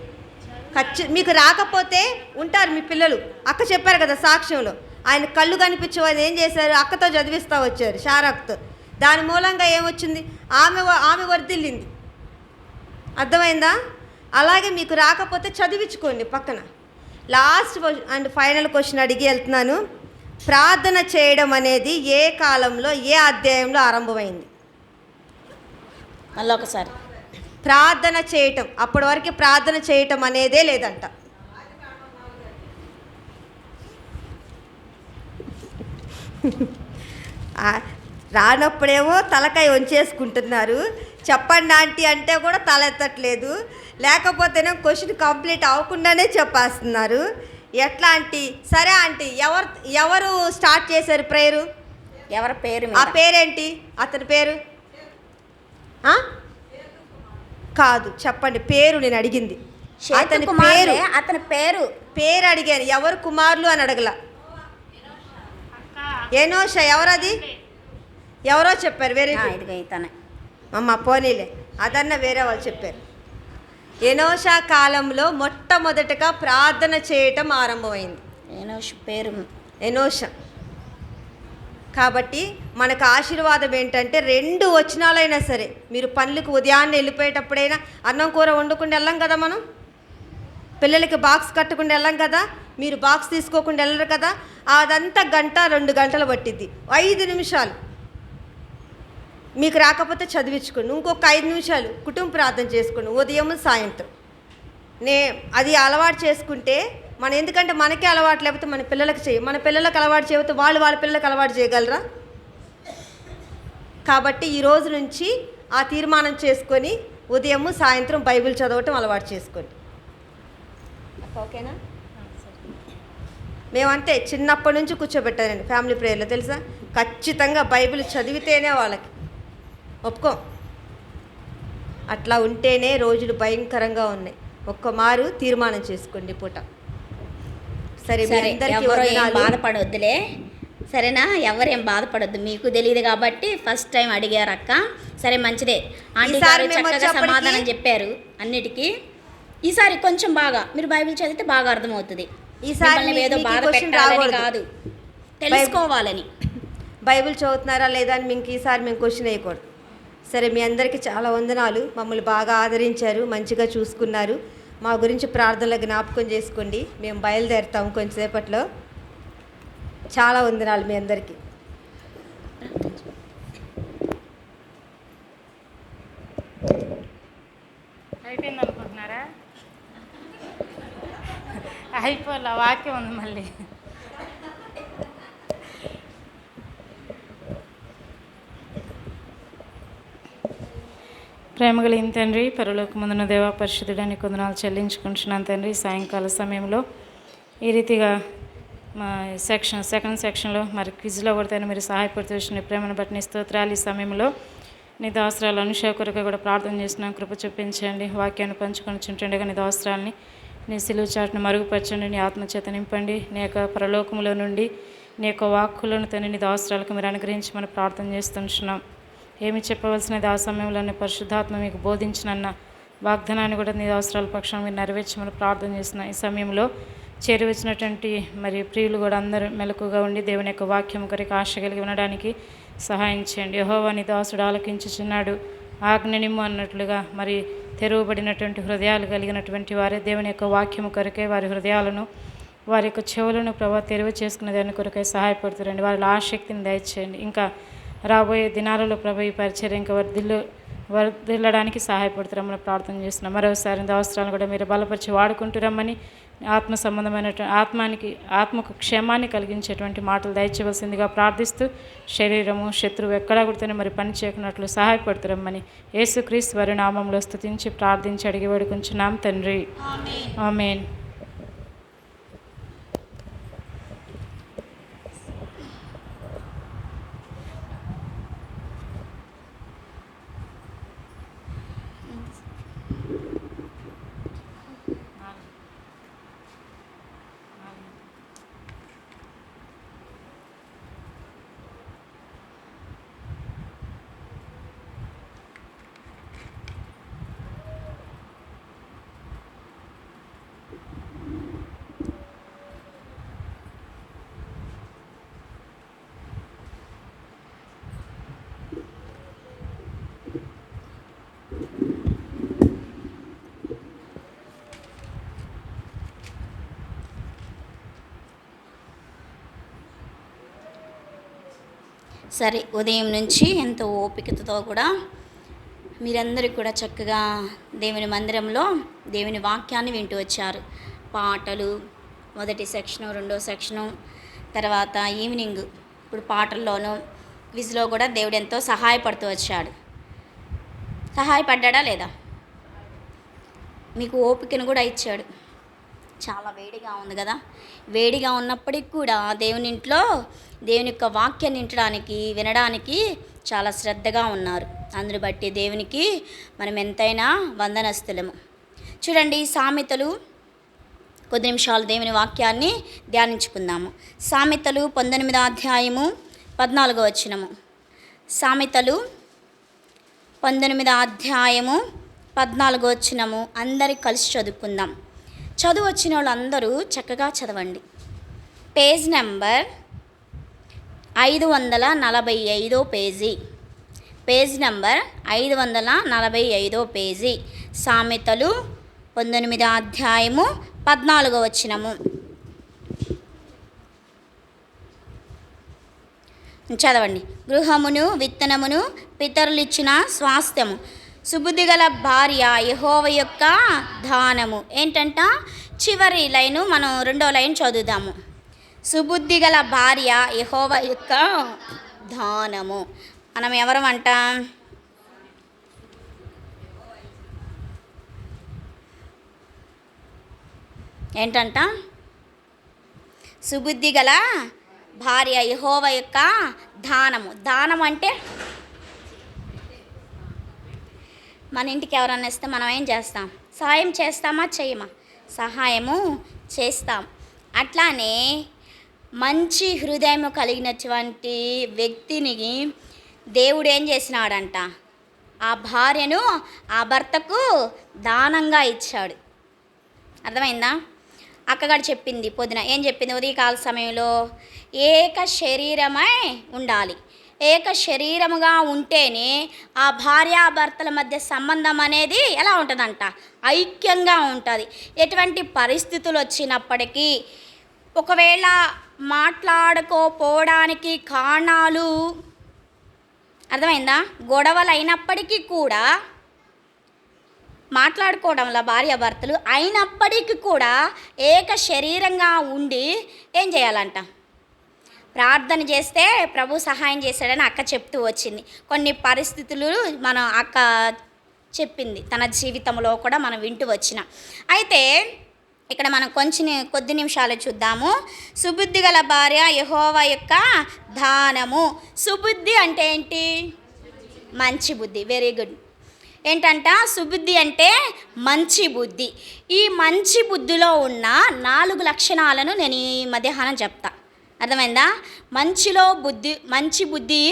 మీకు రాకపోతే ఉంటారు మీ పిల్లలు. అక్క చెప్పారు కదా సాక్ష్యంలో, ఆయన కళ్ళు కనిపించవు, ఆయన ఏం చేశారు? అక్కతో చదివిస్తూ వచ్చారు, షారక్తో. దాని మూలంగా ఏమొచ్చింది? ఆమె వర్ధిల్లింది. అర్థమైందా? అలాగే మీకు రాకపోతే చదివించుకోండి పక్కన. లాస్ట్ అండ్ ఫైనల్ క్వశ్చన్ అడిగి వెళ్తున్నాను. ప్రార్థన చేయడం అనేది ఏ కాలంలో ఏ అధ్యాయంలో ఆరంభమైంది? మళ్ళీ ఒకసారి. ప్రార్థన చేయటం అప్పటి వరకు ప్రార్థన చేయటం అనేదే లేదంట. రానప్పుడేమో తలకాయ వంచేసుకుంటున్నారు. చెప్పండి ఆంటీ అంటే కూడా తల ఎత్తట్లేదు. లేకపోతేనే క్వశ్చన్ కంప్లీట్ అవ్వకుండానే చెప్పేస్తున్నారు. ఎట్లా ఆంటీ? సరే ఆంటీ, ఎవరు స్టార్ట్ చేశారు ప్రేయరు? ఎవరి పేరు? ఆ పేరేంటి? అతని పేరు కాదు, చెప్పండి పేరు. నేను అడిగింది అతని పేరు. అతని పేరు అడిగాను. ఎవరు కుమారులు అని అడగల. ఎనోష. ఎవరది? ఎవరో చెప్పారు. వేరే అమ్మ పోనీలే, అదన్న వేరే వాళ్ళు చెప్పారు. ఎనోష కాలంలో మొట్టమొదటగా ప్రార్థన చేయటం ఆరంభమైంది. ఎనోష. కాబట్టి మనకు ఆశీర్వాదం ఏంటంటే 2 వచనాలైనా సరే, మీరు పనులకు ఉదయాన్నే వెళ్ళిపోయేటప్పుడైనా అన్నం కూర వండుకుండా వెళ్ళాం కదా, మనం పిల్లలకి బాక్స్ కట్టకుండా వెళ్ళాం కదా, మీరు బాక్స్ తీసుకోకుండా వెళ్ళరు కదా, అదంతా 1-2 గంటలు పట్టిద్ది. 5 నిమిషాలు మీకు రాకపోతే చదివించుకోండి. ఇంకొక 5 నిమిషాలు కుటుంబ ప్రార్థన చేసుకోండి ఉదయం సాయంత్రం. అది అలవాటు చేసుకుంటే ఎందుకంటే మనకే అలవాటు లేకపోతే మన పిల్లలకి మన పిల్లలకు అలవాటు చేయకపోతే వాళ్ళ పిల్లలకు అలవాటు చేయగలరా? కాబట్టి ఈ రోజు నుంచి ఆ తీర్మానం చేసుకొని ఉదయం సాయంత్రం బైబిల్ చదవటం అలవాటు చేసుకోండి. ఓకేనా? మేమంతే చిన్నప్పటి నుంచి కూర్చోబెట్టానండి ఫ్యామిలీ ప్రేయర్లో, తెలుసా? ఖచ్చితంగా బైబిల్ చదివితేనే వాళ్ళకి ఒప్పుకో. అట్లా ఉంటేనే రోజులు భయంకరంగా ఉన్నాయి. ఒక్కమారు తీర్మానం చేసుకోండి పూట. సరే, మీ అందరికీ బాధపడొద్దులే, సరేనా? ఎవరేం బాధపడొద్దు, మీకు తెలియదు కాబట్టి ఫస్ట్ టైం అడిగారు అక్క. సరే మంచిదే, ఆంటీ గారు చక్కగా సమాధానం చెప్పారు అన్నిటికీ. ఈసారి కొంచెం బాగా మీరు బైబిల్ చదివితే బాగా అర్థమవుతుంది. ఈసారి ఏదో బాధ పెట్టాలని కాదు, తెలుసుకోవాలని. బైబిల్ చదువుతున్నారా లేదా అని మీకు ఈసారి మేము క్వశ్చన్ వేయకూడదు. సరే, మీ అందరికీ చాలా వందనాలు. మమ్మల్ని బాగా ఆదరించారు, మంచిగా చూసుకున్నారు. మా గురించి ప్రార్థనలో జ్ఞాపకం చేసుకోండి. మేము బయలుదేరుతాము కొంచెంసేపట్లో. చాలా వందనాలు మీ అందరికీ. అయిపోయింది అనుకుంటున్నారా? అయిపోలే, వాక్యం ఉంది మళ్ళీ. ప్రేమగలిగిన తండ్రి, పరలోకమందున దేవ, పరిశుద్ధుడానికి వందనాలు చెల్లించుకుంటున్నాను తండ్రి. సాయంకాల సమయంలో ఈ రీతిగా మా సెకండ్ సెక్షన్లో మరి క్విజ్లో కూడా మీరు సహాయపడుతూ వచ్చిన ప్రేమను బట్టి నీ స్తోత్రాలు. ఈ సమయంలో నీ దాసరాలు అనుష కొరకు కూడా ప్రార్థన చేస్తున్నాను, కృప చూపించండి. వాక్యాన్ని పంచుకొని చుంటుండగా నీ దాసరాలని నీ సిలువ చాటును మరుగుపరచండి, నీ ఆత్మచేత నింపండి. నీ యొక్క పరలోకములో నుండి నీ యొక్క వాక్కులను తండ్రి నీ దాసరాలకు మీరు అనుగ్రహించి మనం ప్రార్థన చేస్తున్నాం. ఏమి చెప్పవలసినది ఆ సమయంలోనే పరిశుద్ధాత్మ మీకు బోధించినన్న వాగ్దానాన్ని కూడా నీ అవసరాల పక్షాన్ని మీరు నెరవేర్చమని ప్రార్థన చేస్తున్నాం. ఈ సమయంలో చేరువచ్చినటువంటి మరి ప్రియులు కూడా అందరూ మెలకుగా ఉండి దేవుని యొక్క వాక్యం కొరకు ఆశ కలిగి ఉండడానికి సహాయం చేయండి. యెహోవా నీ దాసుడు ఆలకించుచున్నాడు, ఆజ్ఞనిమ్ము అన్నట్లుగా మరి తెరవబడినటువంటి హృదయాలు కలిగినటువంటి వారే దేవుని యొక్క వాక్యము కొరకే వారి హృదయాలను వారి యొక్క చెవులను ప్రభా తెరువు చేసుకునే దాని కొరకై సహాయపడుతురండి. వారిలో ఆసక్తిని దయచేయండి. ఇంకా రాబోయే దినాలలో ప్రభా ఈ పరిచర్య ఇంకా వర్ధిల్లడానికి సహాయపడుతురమ్మని ప్రార్థన చేస్తున్నాం. మరోసారి ఇంత అవసరాలను కూడా మీరు బలపరిచి వాడుకుంటురమ్మని, ఆత్మ సంబంధమైనటువంటి ఆత్మకు క్షేమాన్ని కలిగించేటువంటి మాటలు దయచేయవలసిందిగా ప్రార్థిస్తూ, శరీరము శత్రువు ఎక్కడా కొడితేనే మరి పని చేయకున్నట్లు సహాయపడుతురమ్మని యేసుక్రీస్తు వారి నామంలో స్తుతించి ప్రార్థించి అడిగి వేడుకుంటున్నాం తండ్రి. ఆమేన్. సరే, ఉదయం నుంచి ఎంతో ఓపికతో కూడా మీరందరూ కూడా చక్కగా దేవుని మందిరంలో దేవుని వాక్యాన్ని వింటూ వచ్చారు. పాటలు మొదటి సెక్షను, రెండో సెక్షను, తర్వాత ఈవినింగ్ ఇప్పుడు పాటల్లోనూ క్విజ్లో కూడా దేవుడు ఎంతో సహాయపడుతూ వచ్చాడు. సహాయపడ్డా లేదా? మీకు ఓపికను కూడా ఇచ్చాడు. చాలా వేడిగా ఉంది కదా, వేడిగా ఉన్నప్పటికి కూడా దేవుని ఇంట్లో దేవుని యొక్క వాక్యాన్ని వినడానికి చాలా శ్రద్ధగా ఉన్నారు. అందుని బట్టి దేవునికి మనం ఎంతైనా వందనస్తులము. చూడండి, సామెతలు కొద్ది నిమిషాలు దేవుని వాక్యాన్ని ధ్యానించుకుందాము. సామెతలు 19వ అధ్యాయము 14వ వచనము. సామెతలు 19వ అధ్యాయము 14వ వచనము. అందరి కలిసి చదువుకుందాం. చదువు వచ్చిన వాళ్ళు అందరూ చక్కగా చదవండి. Page number 545 page. Page number 545 page. సామెతలు 19వ అధ్యాయము 14వ వచనము చదవండి. గృహమును విత్తనమును పితరులిచ్చిన స్వాస్థ్యము, సుబుద్ధి గల భార్య యెహోవా యొక్క దానము. ఏంటంట? చివరి లైను మనం రెండో లైన్ చదువుదాము. సుబుద్ధి గల భార్య యెహోవా యొక్క దానము. మనం ఎవరమంట? ఏంటంట? సుబుద్ధి గల భార్య యెహోవా యొక్క దానము. దానం అంటే మన ఇంటికి ఎవరన్నా ఇస్తే మనం ఏం చేస్తాం? సహాయం చేస్తామా చేయమా? సహాయము చేస్తాం. అట్లానే మంచి హృదయం కలిగినటువంటి వ్యక్తిని దేవుడు ఏం చేసినాడంట? ఆ భార్యను ఆ భర్తకు దానంగా ఇచ్చాడు. అర్థమైందా? అక్కగారు చెప్పింది పొద్దున ఏం చెప్పింది? ఉదయకాల సమయంలో ఏక శరీరమై ఉండాలి. ఏక శరీరముగా ఉంటేనే ఆ భార్యాభర్తల మధ్య సంబంధం అనేది ఎలా ఉంటుందంట? ఐక్యంగా ఉంటుంది. ఎటువంటి పరిస్థితులు వచ్చినప్పటికీ, ఒకవేళ మాట్లాడుకోపోవడానికి కారణాలు, అర్థమైందా, గొడవలు అయినప్పటికీ కూడా మాట్లాడుకోవడంలో భార్యాభర్తలు అయినప్పటికీ కూడా ఏక శరీరంగా ఉండి ఏం చేయాలంట? ప్రార్థన చేస్తే ప్రభు సహాయం చేశాడని అక్క చెప్తూ వచ్చింది. కొన్ని పరిస్థితులు మనం అక్క చెప్పింది తన జీవితంలో కూడా మనం వింటూ వచ్చిన. అయితే ఇక్కడ మనం కొద్ది నిమిషాలు చూద్దాము. సుబుద్ధి గల భార్య యెహోవా యొక్క దానము. సుబుద్ధి అంటే ఏంటి? మంచి బుద్ధి. Very good. ఏంటంట? సుబుద్ధి అంటే మంచి బుద్ధి. ఈ మంచి బుద్ధిలో ఉన్న 4 లక్షణాలను నేను ఈ మధ్యాహ్నం చెప్తా. అర్థమైందా? మంచి బుద్ధి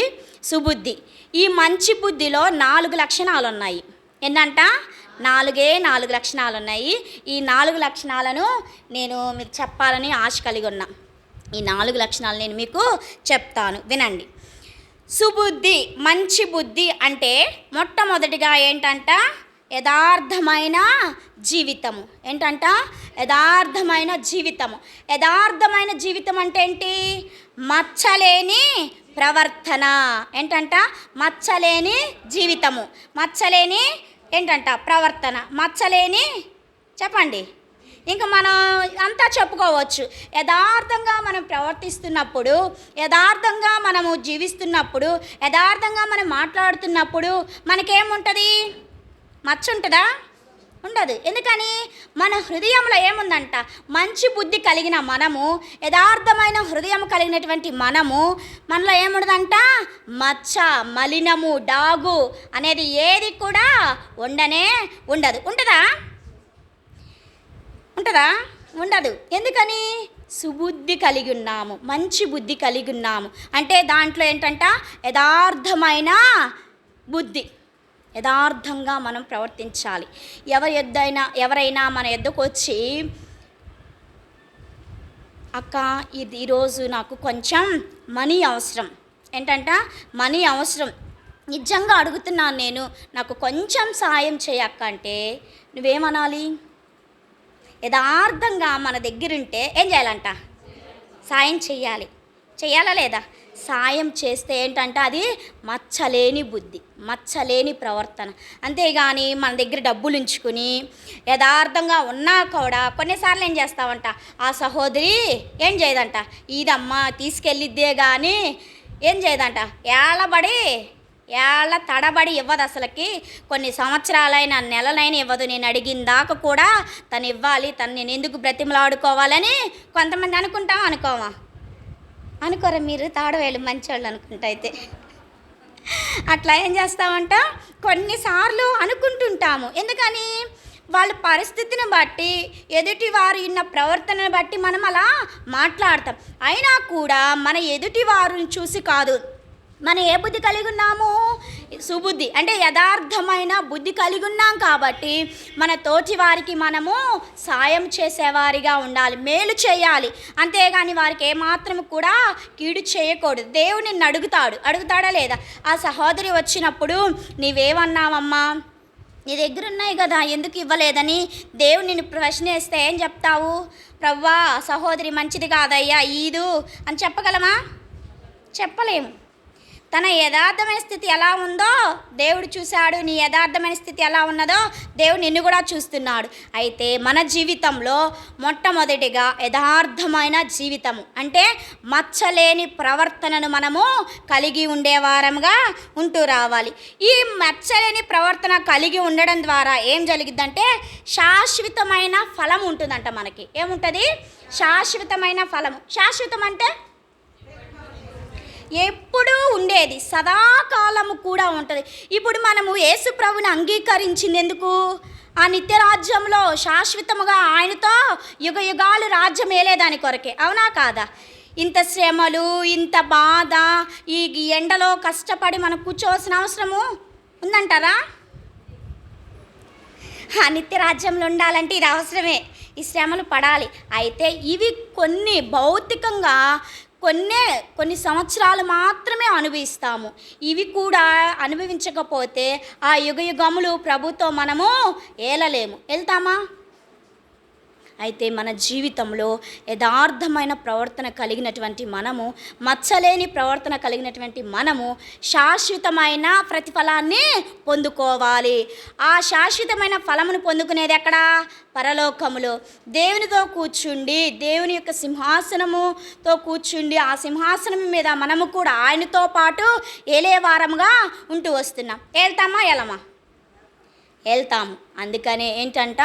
సుబుద్ధి. ఈ మంచి బుద్ధిలో 4 లక్షణాలు ఉన్నాయి. ఏంటంట? 4 లక్షణాలు ఉన్నాయి. ఈ 4 లక్షణాలను నేను మీకు చెప్పాలని ఆశ కలిగి ఉన్నా. ఈ 4 లక్షణాలు నేను మీకు చెప్తాను, వినండి. సుబుద్ధి, మంచి బుద్ధి అంటే మొట్టమొదటిగా ఏంటంట? యథార్థమైన జీవితము. ఏంటంట? యథార్థమైన జీవితము. యథార్థమైన జీవితం అంటే ఏంటి? మచ్చలేని ప్రవర్తన. ఏంటంట? మచ్చలేని జీవితము. మచ్చలేని ఏంటంట? ప్రవర్తన. మచ్చలేని చెప్పండి. ఇంకా మనం అంతా చెప్పుకోవచ్చు. యథార్థంగా మనం ప్రవర్తిస్తున్నప్పుడు, యథార్థంగా మనము జీవిస్తున్నప్పుడు, యథార్థంగా మనం మాట్లాడుతున్నప్పుడు మనకేముంటుంది? మచ్చ ఉంటుందా? ఉండదు. ఎందుకని? మన హృదయంలో ఏముందంట? మంచి బుద్ధి కలిగిన మనము, యథార్థమైన హృదయం కలిగినటువంటి మనలో ఏముండదంట? మచ్చ, మలినము, డాగు అనేది ఏది కూడా ఉండనే ఉండదు. ఉంటుందా? ఉండదు. ఎందుకని? సుబుద్ధి కలిగి ఉన్నాము, మంచి బుద్ధి కలిగి ఉన్నాము. అంటే దాంట్లో ఏంటంట? యథార్థమైన బుద్ధి. యథార్థంగా మనం ప్రవర్తించాలి. ఎవరైనా మన యొద్దకు వచ్చి, అక్క ఈరోజు నాకు కొంచెం మనీ అవసరం. ఏంటంట? మనీ అవసరం, నిజంగా అడుగుతున్నాను నేను, నాకు కొంచెం సాయం చేయక్క అంటే నువ్వేమనాలి? యథార్థంగా మన దగ్గరుంటే ఏం చేయాలంట? సాయం చెయ్యాలి. చెయ్యాలా లేదా? సాయం చేస్తే ఏంటంటే అది మచ్చలేని బుద్ధి, మచ్చలేని ప్రవర్తన. అంతేగాని మన దగ్గర డబ్బులు ఉంచుకుని యథార్థంగా ఉన్నా కూడా కొన్నిసార్లు ఏం చేస్తామంట? ఆ సహోదరి ఏం చేయదంట? ఇదమ్మా తీసుకెళ్ళిద్దే కానీ ఏం చేయదంట? ఏళ్ళ తడబడి ఇవ్వదు. అసలుకి కొన్ని సంవత్సరాలైన నెలలైన ఇవ్వదు. నేను అడిగిన దాకా కూడా తను ఇవ్వాలి, తను నేను ఎందుకు బ్రతిమలాడుకోవాలని కొంతమంది అనుకోరా మీరు? తాడవేళ్ళు మంచోళ్ళు అనుకుంటా. అయితే అట్లా ఏం చేస్తామంట? కొన్నిసార్లు అనుకుంటుంటాము. ఎందుకని? వాళ్ళ పరిస్థితిని బట్టి, ఎదుటి వారు ఉన్న ప్రవర్తనను బట్టి మనం అలా మాట్లాడతాం. అయినా కూడా మన ఎదుటి వారిని చూసి కాదు, మనం ఏ బుద్ధి కలిగి ఉన్నాము? సుబుద్ధి. అంటే యథార్థమైన బుద్ధి కలిగి ఉన్నాం కాబట్టి మన తోటి వారికి మనము సాయం చేసేవారిగా ఉండాలి, మేలు చేయాలి. అంతేగాని వారికి ఏమాత్రం కూడా కీడు చేయకూడదు. దేవుడు నిన్ను అడుగుతాడా లేదా? ఆ సహోదరి వచ్చినప్పుడు నీవేమన్నావమ్మా? నీ దగ్గర ఉన్నాయి కదా, ఎందుకు ఇవ్వలేదని దేవుడు నిన్ను ప్రశ్న వేస్తే ఏం చెప్తావు? ప్రవ్వా, సహోదరి మంచిది కాదయ్యా, ఈదు అని చెప్పగలమా? చెప్పలేము. తన యథార్థమైన స్థితి ఎలా ఉందో దేవుడు చూశాడు. నీ యథార్థమైన స్థితి ఎలా ఉన్నదో దేవుడు నిన్ను కూడా చూస్తున్నాడు. అయితే మన జీవితంలో మొట్టమొదటిగా యథార్థమైన జీవితము అంటే మచ్చలేని ప్రవర్తనను మనము కలిగి ఉండేవారంగా ఉంటూ రావాలి. ఈ మచ్చలేని ప్రవర్తన కలిగి ఉండడం ద్వారా ఏం జరిగిద్దంటే శాశ్వతమైన ఫలం ఉంటుందంట. మనకి ఏముంటుంది? శాశ్వతమైన ఫలము. శాశ్వతం అంటే ఎప్పుడూ ఉండేది, సదాకాలము కూడా ఉంటుంది. ఇప్పుడు మనము యేసు ప్రభుని అంగీకరించింది ఎందుకు? ఆ నిత్యరాజ్యంలో శాశ్వతముగా ఆయనతో యుగాలు రాజ్యం ఏలేదాని కొరకే. అవునా కాదా? ఇంత శ్రమలు, ఇంత బాధ, ఈ ఎండలో కష్టపడి మనం కూర్చోవలసిన అవసరము ఉందంటారా? ఆ నిత్యరాజ్యంలో ఉండాలంటే ఇది అవసరమే, ఈ శ్రమలు పడాలి. అయితే ఇవి కొన్ని భౌతికంగా కొన్ని సంవత్సరాలు మాత్రమే అనుభవిస్తాము. ఇవి కూడా అనుభవించకపోతే ఆ యుగములు ప్రభుతో మనము ఏలలేము. వెళ్తామా? అయితే మన జీవితంలో యథార్థమైన ప్రవర్తన కలిగినటువంటి మనము, మచ్చలేని ప్రవర్తన కలిగినటువంటి మనము శాశ్వతమైన ప్రతిఫలాన్ని పొందుకోవాలి. ఆ శాశ్వతమైన ఫలమును పొందుకునేది ఎక్కడ? పరలోకములో దేవునితో కూర్చుండి, దేవుని యొక్క సింహాసనముతో కూర్చుండి, ఆ సింహాసనం మీద మనము కూడా ఆయనతో పాటు ఏలేవారముగా ఉంటూ వస్తున్నాం. వెళ్తామా? వెళ్తాము. అందుకనే ఏంటంట,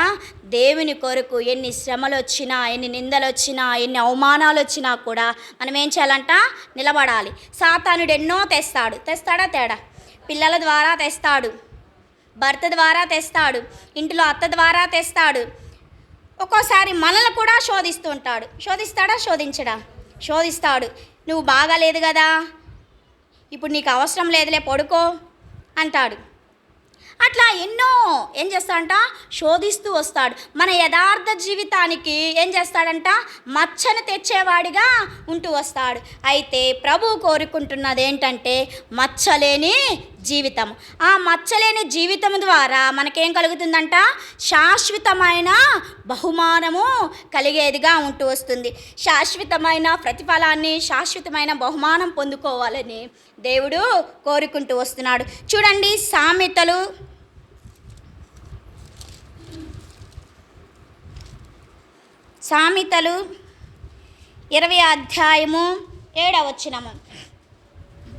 దేవుని కొరకు ఎన్ని శ్రమలు వచ్చినా, ఎన్ని నిందలు వచ్చినా, ఎన్ని అవమానాలు వచ్చినా కూడా మనం ఏం చేయాలంట? నిలబడాలి. సాతానుడు ఎన్నో తెస్తాడా? తేడా. పిల్లల ద్వారా తెస్తాడు, భర్త ద్వారా తెస్తాడు, ఇంటిలో అత్త ద్వారా తెస్తాడు. ఒక్కోసారి మనల్ని కూడా శోధిస్తూ ఉంటాడు. శోధిస్తాడా? శోధిస్తాడు. నువ్వు బాగాలేదు కదా, ఇప్పుడు నీకు అవసరం లేదులే, పడుకో అంటాడు. అట్లా ఎన్నో ఏం చేస్తాడంట? శోధిస్తూ వస్తాడు. మన యథార్థ జీవితానికి ఏం చేస్తాడంట? మచ్చను తెచ్చేవాడిగా ఉంటూ వస్తాడు. అయితే ప్రభువు కోరుకుంటున్నది ఏంటంటే మచ్చలేని జీవితం. ఆ మచ్చలేని జీవితం ద్వారా మనకేం కలుగుతుందంట? శాశ్వతమైన బహుమానము కలిగేదిగా ఉంటూ వస్తుంది. శాశ్వతమైన ప్రతిఫలాన్ని, శాశ్వతమైన బహుమానం పొందుకోవాలని దేవుడు కోరుకుంటూ వస్తున్నాడు. చూడండి, సామెతలు 20 అధ్యాయము 7వ వచనము.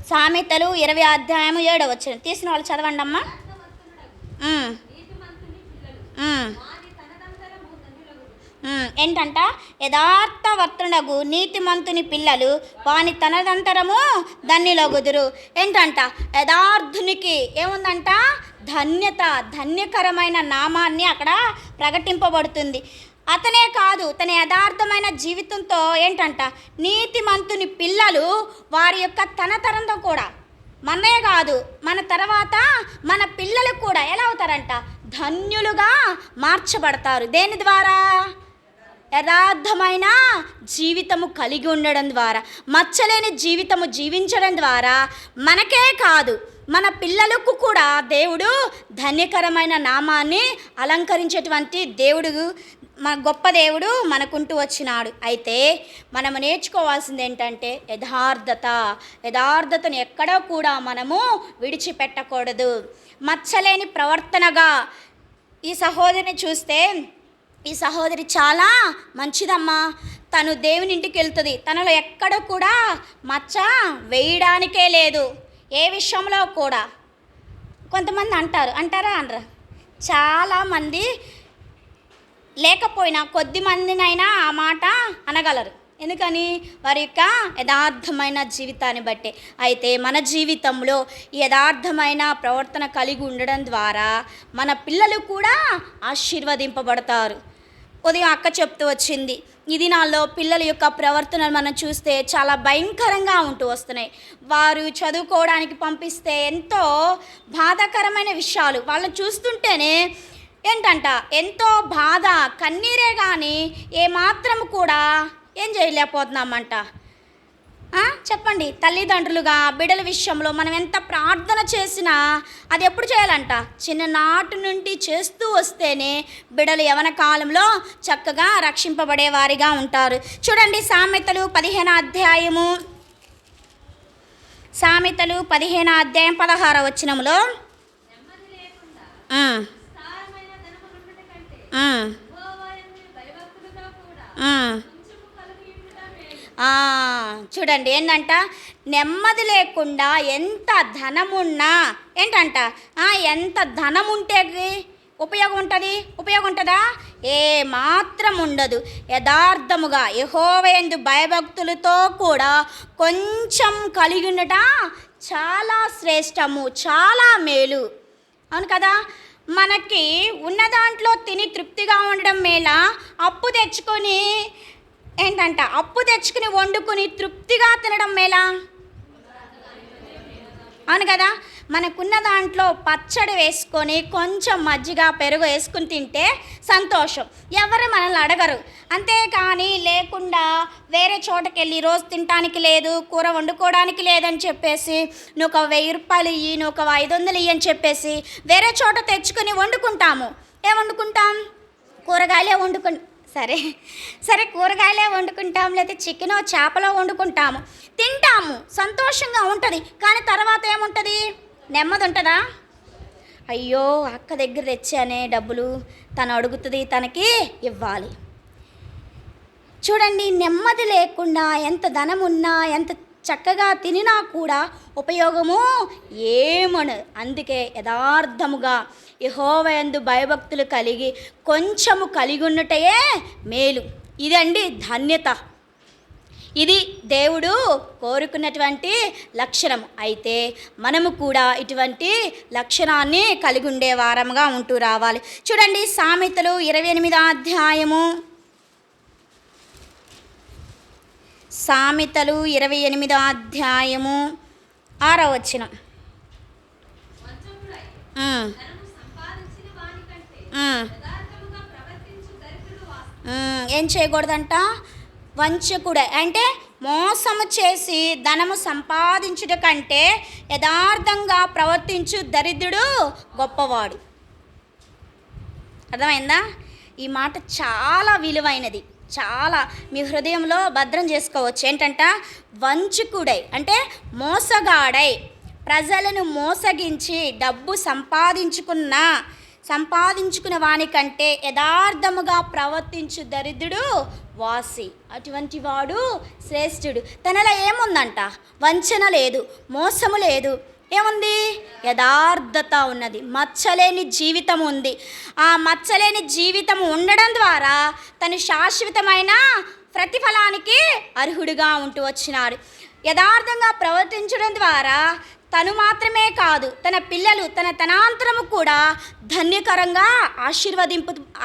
సామెతలు 20 అధ్యాయము 7వ వచనం. తీసిన వాళ్ళు చదవండి అమ్మా. ఏంటంట? యథార్థవర్తనుడగు నీతిమంతుని పిల్లలు వాని తనదంతరము ధన్యులగుదురు. ఏంటంట? యథార్థునికి ఏముందంట? ధన్యత, ధన్యకరమైన నామాన్ని అక్కడ ప్రకటింపబడుతుంది. అతనే కాదు, తన యథార్థమైన జీవితంతో ఏంటంట? నీతిమంతుని పిల్లలు వారి యొక్క తనతరంతో కూడా, మనమే కాదు మన తర్వాత మన పిల్లలు కూడా ఎలా అవుతారంట? ధన్యులుగా మార్చబడతారు. దేని ద్వారా? యథార్థమైన జీవితము కలిగి ఉండడం ద్వారా, మచ్చలేని జీవితము జీవించడం ద్వారా మనకే కాదు మన పిల్లలకు కూడా దేవుడు ధన్యకరమైన నామాన్ని అలంకరించేటువంటి దేవుడు, మన గొప్ప దేవుడు మనకుంటూ వచ్చినాడు. అయితే మనము నేర్చుకోవాల్సింది ఏంటంటే యథార్థతను ఎక్కడో కూడా మనము విడిచిపెట్టకూడదు. మచ్చలేని ప్రవర్తనగా ఈ సహోదరిని చూస్తే, ఈ సహోదరి చాలా మంచిదమ్మా, తను దేవుని ఇంటికి వెళ్తుంది, తనలో ఎక్కడ కూడా మచ్చ వేయడానికే లేదు, ఏ విషయంలో కూడా. కొంతమంది అంటారా అనరా? చాలామంది లేకపోయినా కొద్ది మందినైనా ఆ మాట అనగలరు. ఎందుకని? వారి యొక్క యథార్థమైన జీవితాన్ని బట్టి. అయితే మన జీవితంలో ఈ యథార్థమైన ప్రవర్తన కలిగి ఉండడం ద్వారా మన పిల్లలు కూడా ఆశీర్వదింపబడతారు. ఉదయం అక్క చెప్తూ వచ్చింది, ఈ దినాల్లో పిల్లల యొక్క ప్రవర్తనలు మనం చూస్తే చాలా భయంకరంగా ఉంటూ వస్తున్నాయి. వారు చదువుకోవడానికి పంపిస్తే ఎంతో బాధాకరమైన విషయాలు వాళ్ళని చూస్తుంటేనే ఏంటంట? ఎంతో బాధ, కన్నీరే కానీ ఏమాత్రం కూడా ఏం చేయలేకపోతున్నామంట. చెప్పండి, తల్లిదండ్రులుగా బిడ్డల విషయంలో మనం ఎంత ప్రార్థన చేసినా అది ఎప్పుడు చేయాలంట? చిన్ననాటి నుండి చేస్తూ వస్తేనే బిడ్డలు యవన కాలంలో చక్కగా రక్షింపబడేవారిగా ఉంటారు. చూడండి, సామెతలు 15వ అధ్యాయము 16వ వచనములో చూడండి ఏంటంట? నెమ్మది లేకుండా ఎంత ధనమున్నా ఏంటంట? ఎంత ధనం ఉంటే ఉపయోగం ఉంటుందా? ఏ మాత్రం ఉండదు. యథార్థముగా యెహోవా యందు భయభక్తులతో కూడా కొంచెం కలిగి ఉండట చాలా శ్రేష్టము, చాలా మేలు. అవును కదా? మనకి ఉన్న దాంట్లో తిని తృప్తిగా ఉండడం మేలా, అప్పు తెచ్చుకొని వండుకొని తృప్తిగా తినడం మేలా? అవును కదా? మనకున్న దాంట్లో పచ్చడి వేసుకొని కొంచెం మజ్జిగ పెరుగు వేసుకుని తింటే సంతోషం, ఎవరు మనల్ని అడగరు. అంతేకాని లేకుండా వేరే చోటకి వెళ్ళి రోజు తినడానికి లేదు, కూర వండుకోవడానికి లేదని చెప్పేసి నువ్వు ఒక 1000 రూపాయలు ఇయ్యి, నువ్వు ఒక 500 ఇయ్యి అని చెప్పేసి వేరే చోట తెచ్చుకొని వండుకుంటాము. వండుకుంటాం? కూరగాయలే సరే కూరగాయలే వండుకుంటాం, లేదా చికెనో చేపలో వండుకుంటాము, తింటాము, సంతోషంగా ఉంటుంది. కానీ తర్వాత ఏముంటుంది? నెమ్మది ఉంటుందా? అయ్యో అక్క దగ్గర తెచ్చానే డబ్బులు, తను అడుగుతుంది, తనకి ఇవ్వాలి. చూడండి, నెమ్మది లేకుండా ఎంత ధనం ఉన్నా, ఎంత చక్కగా తినినా కూడా ఉపయోగము ఏమను. అందుకే యథార్థముగా యెహోవా యందు భయభక్తులు కలిగి కొంచెము కలిగి ఉన్నటయే మేలు. ఇదండి ధన్యత. ఇది దేవుడు కోరుకున్నటువంటి లక్షణం. అయితే మనము కూడా ఇటువంటి లక్షణాన్ని కలిగి ఉండే వారంగా ఉంటూ రావాలి. చూడండి, సామెతలు 28వ అధ్యాయము 6వ వచనం. ఏం చేయకూడదంట? వంచకుడే అంటే మోసము చేసి ధనము సంపాదించుట కంటే యథార్థంగా ప్రవర్తించు దరిద్రుడు గొప్పవాడు. అర్థమైందా? ఈ మాట చాలా విలువైనది, చాలా మీ హృదయంలో భద్రం చేసుకోవచ్చు. ఏంటంట? వంచకుడై అంటే మోసగాడై ప్రజలను మోసగించి డబ్బు సంపాదించుకున్న వానికంటే యథార్థముగా ప్రవర్తించు దరిద్రుడు వాసి, అటువంటి వాడు శ్రేష్ఠుడు. తనలో ఏముందంట? వంచన లేదు, మోసము లేదు, ఏముంది? యథార్థత ఉన్నది, మచ్చలేని జీవితం ఉంది. ఆ మచ్చలేని జీవితం ఉండడం ద్వారా తను శాశ్వతమైన ప్రతిఫలానికి అర్హుడుగా ఉంటూ వచ్చినాడు. యథార్థంగా ప్రవర్తించడం ద్వారా తను మాత్రమే కాదు, తన పిల్లలు, తన తనాంతరము కూడా ధన్యకరంగా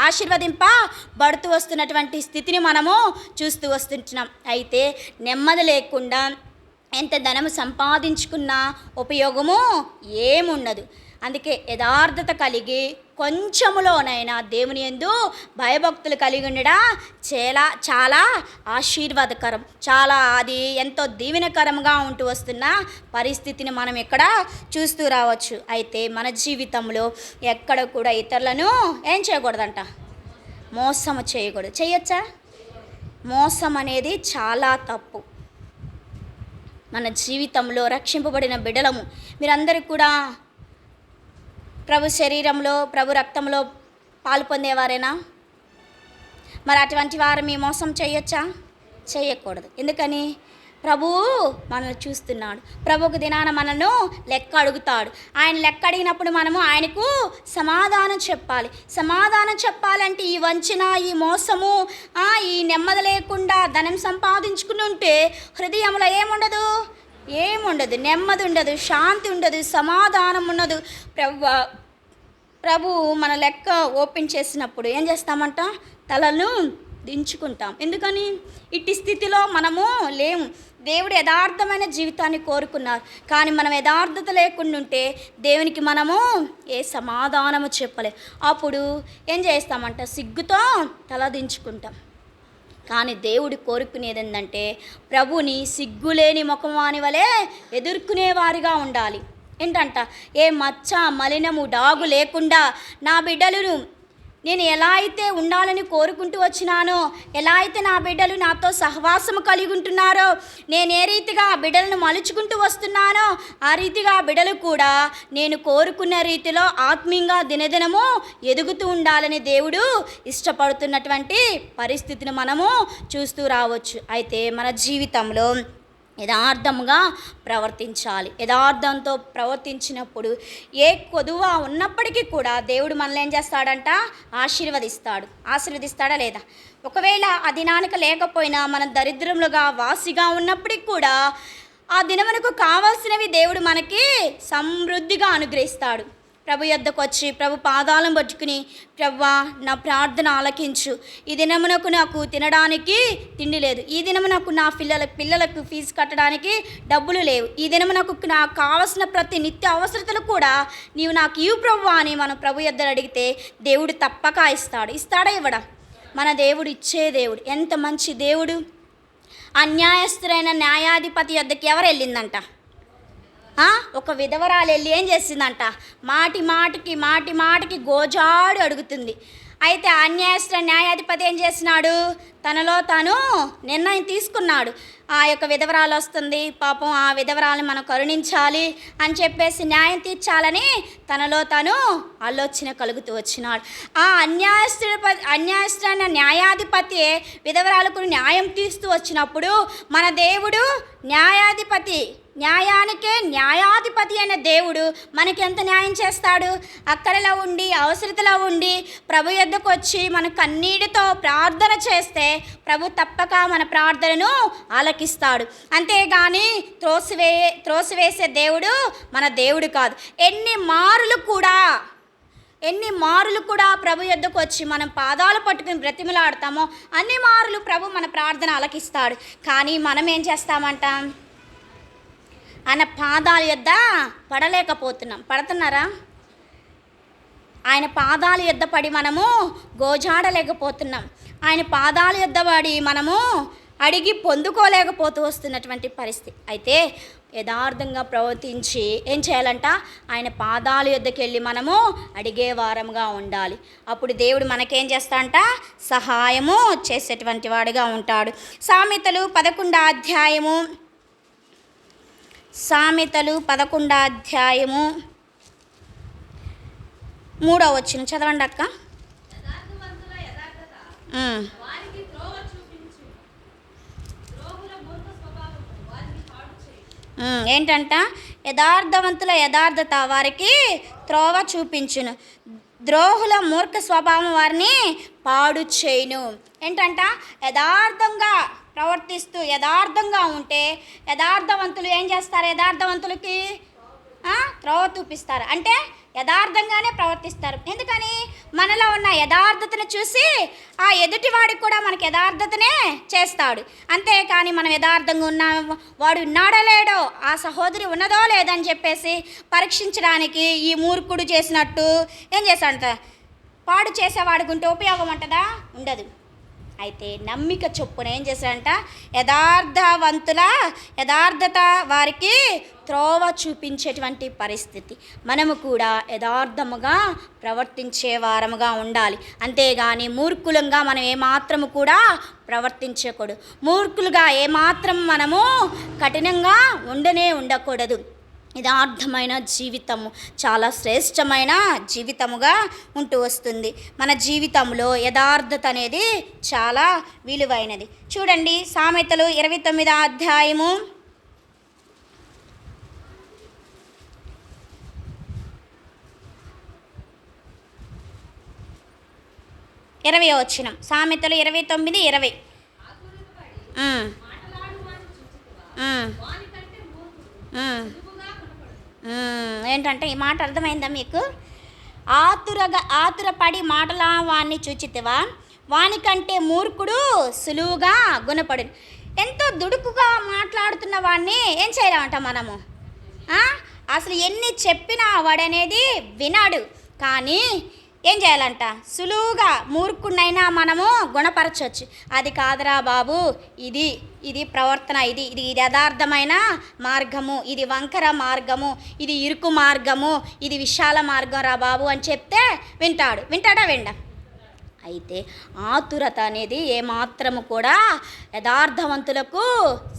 ఆశీర్వదింపబడుతూ వస్తున్నటువంటి స్థితిని మనము చూస్తూ వస్తుంటున్నాం. అయితే నెమ్మది లేకుండా ఎంత ధనము సంపాదించుకున్నా ఉపయోగము ఏముండదు. అందుకే యథార్థత కలిగి కొంచెములోనైనా దేవుని యందు భయభక్తులు కలిగి ఉండడం చాలా ఆశీర్వాదకరం, చాలా అది ఎంతో దీవెనకరంగా ఉంటూ వస్తున్న పరిస్థితిని మనం ఇక్కడ చూస్తూ రావచ్చు. అయితే మన జీవితంలో ఎక్కడ కూడా ఇతరులను ఏం చేయకూడదంట? మోసము చేయకూడదు. చేయొచ్చా? మోసం అనేది చాలా తప్పు. మన జీవితంలో రక్షింపబడిన బిడ్డలము మీరందరూ కూడా ప్రభు శరీరంలో, ప్రభు రక్తంలో పాలు పొందేవారేనా? మరి అటువంటి వారు మీ మోసం చేయొచ్చా? చేయకూడదు. ఎందుకని? ప్రభువు మనల్ని చూస్తున్నాడు. ప్రభువుకు దినాన మనల్ని లెక్క అడుగుతాడు. ఆయన లెక్క అడిగినప్పుడు మనము ఆయనకు సమాధానం చెప్పాలి. సమాధానం చెప్పాలంటే ఈ వంచన, ఈ మోసము, ఈ నెమ్మది లేకుండా ధనం సంపాదించుకుని ఉంటే హృదయంలో ఏముండదు, నెమ్మది ఉండదు, శాంతి ఉండదు, సమాధానం ఉండదు. ప్రభు మన లెక్క ఓపెన్ చేసినప్పుడు ఏం చేస్తామంట? తలను దించుకుంటాం. ఎందుకని? ఇట్టి స్థితిలో మనము లేము. దేవుడు యథార్థమైన జీవితాన్ని కోరుకున్నారు, కానీ మనం యథార్థత లేకుండా ఉంటే దేవునికి మనము ఏ సమాధానము చెప్పలేం. అప్పుడు ఏం చేస్తామంట? సిగ్గుతో తల దించుకుంటాం. కానీ దేవుడు కోరుకునేది ఏంటంటే ప్రభుని సిగ్గులేని ముఖమాని వలె ఎదుర్కొనేవారిగా ఉండాలి. ఏంటంట? ఏ మచ్చ, మలినము, డాగు లేకుండా నా బిడ్డలను నేను ఎలా అయితే ఉండాలని కోరుకుంటూ వచ్చినానో, ఎలా అయితే నా బిడ్డలు నాతో సహవాసము కలిగి ఉంటున్నారో, నేను ఏ రీతిగా ఆ బిడ్డలను మలుచుకుంటూ వస్తున్నానో ఆ రీతిగా ఆ బిడ్డలు కూడా నేను కోరుకున్న రీతిలో ఆత్మీయంగా దినదినము ఎదుగుతూ ఉండాలని దేవుడు ఇష్టపడుతున్నటువంటి పరిస్థితిని మనము చూస్తూ రావచ్చు. అయితే మన జీవితంలో యథార్థముగా ప్రవర్తించాలి. యథార్థంతో ప్రవర్తించినప్పుడు ఏ కొదువ ఉన్నప్పటికీ కూడా దేవుడు మనల్ని ఏం చేస్తాడంట? ఆశీర్వదిస్తాడా లేదా? ఒకవేళ ఆ దినానికి లేకపోయినా మనం దరిద్రములుగా వాసిగా ఉన్నప్పటికీ కూడా ఆ దినమునకు కావాల్సినవి దేవుడు మనకి సమృద్ధిగా అనుగ్రహిస్తాడు. ప్రభు యొద్దకు వచ్చి ప్రభు పాదాలను పట్టుకుని, ప్రభువా నా ప్రార్థన ఆలకించు, ఈ దినమునకు నాకు తినడానికి తిండి లేదు, ఈ దినమునకు నా పిల్లలకు ఫీజు కట్టడానికి డబ్బులు లేవు, ఈ దినమునకు నాకు కావలసిన ప్రతి నిత్య అవసరతలు కూడా నీవు నాకు ఇవ్వు ప్రభువా అని మనం ప్రభు యొద్దకు అడిగితే దేవుడు తప్పక ఇస్తాడా? ఇవ్వడా? మన దేవుడు ఇచ్చే దేవుడు. ఎంత మంచి దేవుడు! అన్యాయస్తులైన న్యాయాధిపతి యొద్దకు ఎవరు వెళ్ళిందంట? ఒక విధవరాలు వెళ్ళి ఏం చేసిందంట? మాటి మాటికి గోజాడు అడుగుతుంది. అయితే అన్యాయస్తుల న్యాయాధిపతి ఏం చేసినాడు? తనలో తాను నిర్ణయం తీసుకున్నాడు. ఆ యొక్క విధవరాలు వస్తుంది, పాపం ఆ విధవరాలను మనం కరుణించాలి అని చెప్పేసి న్యాయం తీర్చాలని తనలో తాను ఆలోచన కలుగుతూ వచ్చినాడు. ఆ అన్యాయస్తుడైన న్యాయాధిపతి విధవరాలకు న్యాయం తీస్తూ వచ్చినప్పుడు మన దేవుడు న్యాయానికే న్యాయాధిపతి అయిన దేవుడు మనకి ఎంత న్యాయం చేస్తాడు? అక్కడలో ఉండి, అవసరతలో ఉండి ప్రభు యొద్దకు వచ్చి మన కన్నీటితో ప్రార్థన చేస్తే ప్రభు తప్పక మన ప్రార్థనను ఆలకిస్తాడు. అంతేగాని త్రోసివేసే దేవుడు మన దేవుడు కాదు. ఎన్ని మారులు కూడా ప్రభు యొద్దకు వచ్చి మనం పాదాలు పట్టుకుని బ్రతిమలాడతామో అన్ని మారులు ప్రభు మన ప్రార్థన ఆలకిస్తాడు. కానీ మనం ఏం చేస్తామంట? ఆయన పాదాల యొద్ద పడుతున్నారా? ఆయన పాదాల యొద్ద పడి మనము గోజాడలేకపోతున్నాం. ఆయన పాదాల యొద్ద పడి మనము అడిగి పొందుకోలేకపోతూ వస్తున్నటువంటి పరిస్థితి. అయితే యథార్థంగా ప్రవర్తించి ఏం చేయాలంట, ఆయన పాదాల యొద్దకు వెళ్ళి మనము అడిగే వారముగా ఉండాలి. అప్పుడు దేవుడు మనకేం చేస్తాడంట, సహాయము చేసేటువంటి వాడుగా ఉంటాడు. సామెతలు 11వ అధ్యాయము 3వ వచనం చదవండి అక్క. ఏంటంట, యథార్థవంతుల యథార్థత వారికి త్రోవ చూపించును, ద్రోహుల మూర్ఖ స్వభావం వారిని పాడు చేయును. ఏంటంట, యథార్థంగా ప్రవర్తిస్తూ యథార్థంగా ఉంటే యథార్థవంతులు ఏం చేస్తారు, యథార్థవంతులకి త్రోవ చూపిస్తారు. అంటే యథార్థంగానే ప్రవర్తిస్తారు. ఎందుకని, మనలో ఉన్న యథార్థతను చూసి ఆ ఎదుటివాడికి కూడా మనకి యథార్థతనే చేస్తాడు. అంతేకాని మనం యథార్థంగా ఉన్న వాడు ఉన్నాడో లేడో, ఆ సహోదరి ఉన్నదో లేదని చెప్పేసి పరీక్షించడానికి ఈ మూర్ఖుడు చేసినట్టు ఏం చేస్తాడంట, పాడు చేసేవాడికి ఉంటే ఉపయోగం ఉంటుందా, ఉండదు. అయితే నమ్మిక చొప్పున ఏం చేశాడంట, యథార్థవంతుల యథార్థత వారికి త్రోవ చూపించేటువంటి పరిస్థితి. మనము కూడా యథార్థముగా ప్రవర్తించే వారముగా ఉండాలి. అంతేగాని మూర్ఖులంగా మనం ఏమాత్రము కూడా ప్రవర్తించకూడదు. మూర్ఖులుగా ఏమాత్రం మనము కఠినంగా ఉండకూడదు. యథార్థమైన జీవితము చాలా శ్రేష్టమైన జీవితముగా ఉంటూ వస్తుంది. మన జీవితంలో యథార్థత అనేది చాలా విలువైనది. చూడండి, సామెతలు 29వ అధ్యాయము 20వ వచనం. సామెతలు 29:20. ఏంటంటే ఈ మాట అర్థమైందా మీకు? ఆతురపడి మాటలా వాణ్ణి చూచితివా, వానికంటే మూర్ఖుడు సులువుగా గుణపడును. ఎంతో దుడుకుగా మాట్లాడుతున్న వాడిని ఏం చేయాలంట మనము, అసలు ఎన్ని చెప్పినా వాడనేది వినాడు. కానీ ఏం చేయాలంట, సులువుగా మూర్ఖుడినైనా మనము గుణపరచవచ్చు. అది కాదురా బాబు, ఇది ప్రవర్తన, ఇది యథార్థమైన మార్గము, ఇది వంకర మార్గము, ఇది ఇరుకు మార్గము, ఇది విశాల మార్గం రా బాబు అని చెప్తే వింటాడా? అయితే ఆతురత అనేది ఏమాత్రము కూడా యథార్థవంతులకు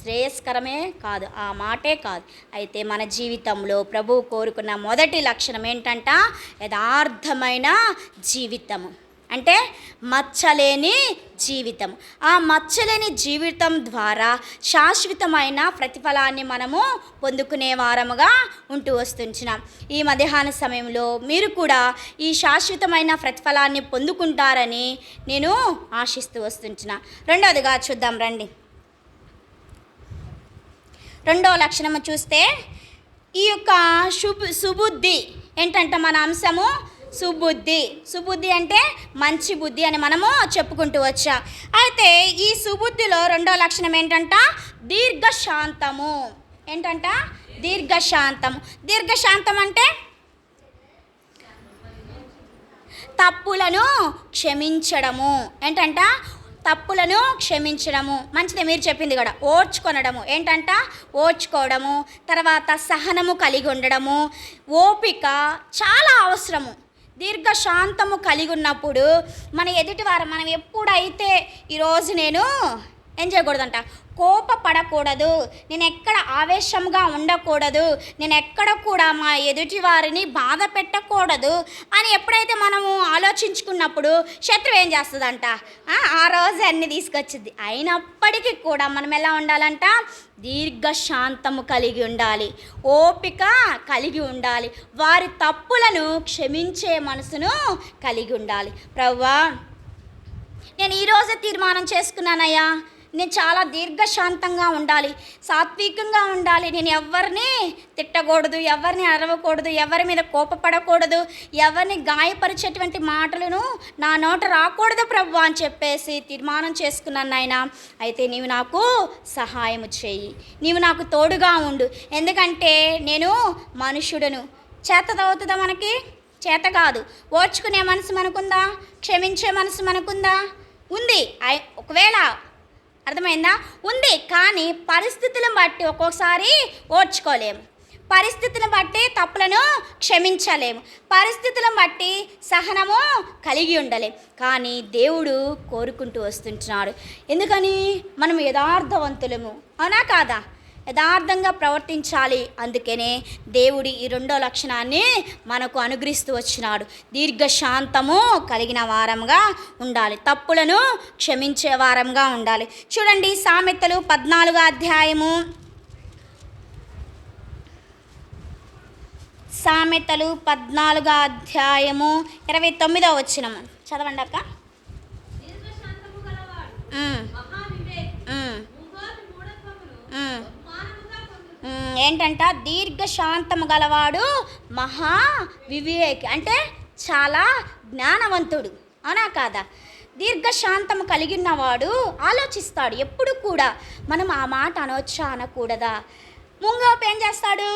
శ్రేయస్కరమే కాదు, ఆ మాటే కాదు. అయితే మన జీవితంలో ప్రభువు కోరుకున్న మొదటి లక్షణం ఏంటంట, యథార్థమైన జీవితము. అంటే మచ్చలేని జీవితం. ఆ మచ్చలేని జీవితం ద్వారా శాశ్వతమైన ప్రతిఫలాన్ని మనము పొందుకునే వారముగా ఉంటూ వస్తున్నాం. ఈ మధ్యాహ్న సమయంలో మీరు కూడా ఈ శాశ్వతమైన ప్రతిఫలాన్ని పొందుకుంటారని నేను ఆశిస్తూ వస్తున్నా. రెండవదిగా చూద్దాం రండి. రెండవ లక్షణము చూస్తే ఈ యొక్క సుబుద్ధి ఏంటంటే మన అంశము సుబుద్ధి అంటే మంచి బుద్ధి అని మనము చెప్పుకుంటూ వచ్చాం. అయితే ఈ సుబుద్ధిలో రెండో లక్షణం ఏంటంట, దీర్ఘశాంతము. ఏంటంట, దీర్ఘశాంతం అంటే తప్పులను క్షమించడము. ఏంటంట, తప్పులను క్షమించడము. మంచిదే మీరు చెప్పింది కూడా. ఓర్చుకొనడము. ఏంటంట, ఓర్చుకోవడము. తర్వాత సహనము కలిగి ఉండడము, ఓపిక చాలా అవసరము. దీర్ఘశాంతము కలిగి ఉన్నప్పుడు మన ఎదుటివారు మనం ఎప్పుడైతే ఈరోజు నేను ఏం చేయకూడదంట, కోపపడకూడదు, నేను ఎక్కడ ఆవేశంగా ఉండకూడదు, నేను ఎక్కడ కూడా మా ఎదుటి వారిని బాధ పెట్టకూడదు అని ఎప్పుడైతే మనము ఆలోచించుకున్నప్పుడు శత్రువు ఏం చేస్తుందంట, ఆ రోజు అన్నీ తీసుకొచ్చింది. అయినప్పటికీ కూడా మనం ఎలా ఉండాలంట, దీర్ఘశాంతము కలిగి ఉండాలి, ఓపిక కలిగి ఉండాలి, వారి తప్పులను క్షమించే మనసును కలిగి ఉండాలి. ప్రభువా, నేను ఈరోజే తీర్మానం చేసుకున్నానయ్యా, నేను చాలా దీర్ఘశాంతంగా ఉండాలి, సాత్వికంగా ఉండాలి, నేను ఎవరిని తిట్టకూడదు, ఎవరిని అరవకూడదు, ఎవరి మీద కోపపడకూడదు, ఎవరిని గాయపరిచేటువంటి మాటలను నా నోట రాకూడదు ప్రభు అని చెప్పేసి తీర్మానం చేసుకున్నాను నాయన. అయితే నీవు నాకు సహాయం చేయి, నీవు నాకు తోడుగా ఉండు. ఎందుకంటే నేను మనుషుడను. చేతదవుతుందా మనకి? చేత కాదు. ఓర్చుకునే మనసు మనకుందా? క్షమించే మనసు మనకుందా? ఉంది. ఒకవేళ అర్థమైందా? ఉంది, కానీ పరిస్థితులను బట్టి ఒక్కొక్కసారి ఓర్చుకోలేము, పరిస్థితిని బట్టి తప్పులను క్షమించలేము, పరిస్థితులను బట్టి సహనము కలిగి ఉండలేము. కానీ దేవుడు కోరుకుంటూ వస్తుంటున్నాడు. ఎందుకని? మనం యథార్థవంతులము, అవునా కాదా? యథార్థంగా ప్రవర్తించాలి. అందుకనే దేవుడు ఈ రెండో లక్షణాన్ని మనకు అనుగ్రహిస్తూ వచ్చినాడు. దీర్ఘశాంతము కలిగిన వారంగా ఉండాలి, తప్పులను క్షమించే వారంగా ఉండాలి. చూడండి, సామెతలు 14వ అధ్యాయము, సామెతలు 14వ అధ్యాయము 29వ వచనం చదవండి అక్క. ఏంటంట? దీర్ఘశాంతము గలవాడు మహా వివేకి, అంటే చాలా జ్ఞానవంతుడు, అవునా కాదా? దీర్ఘశాంతము కలిగినవాడు ఆలోచిస్తాడు. ఎప్పుడు కూడా మనం ఆ మాట అనవచ్చా అనకూడదా? ముంగోపు ఏం చేస్తాడు?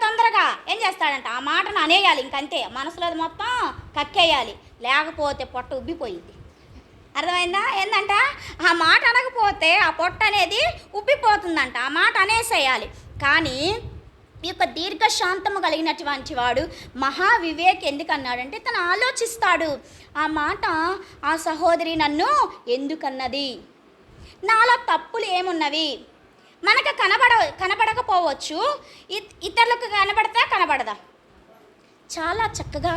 తొందరగా ఏం చేస్తాడంట? ఆ మాటను అనేయాలి, ఇంకంతే, మనసులో అది మొత్తం కక్కేయాలి, లేకపోతే పొట్ట ఉబ్బిపోయింది. అర్థమైందా? ఏంటంట? ఆ మాట అనకపోతే ఆ పొట్ట అనేది ఉబ్బిపోతుందంట, ఆ మాట అనేసేయాలి. కానీ ఈ యొక్క దీర్ఘశాంతము కలిగినటువంటి వాడు మహా వివేక్ ఎందుకు అన్నాడంటే, తను ఆలోచిస్తాడు. ఆ మాట ఆ సహోదరి నన్ను ఎందుకన్నది, నాలో తప్పులు ఏమున్నవి, మనకు కనబడకపోవచ్చు, ఇతరులకు కనబడదా? చాలా చక్కగా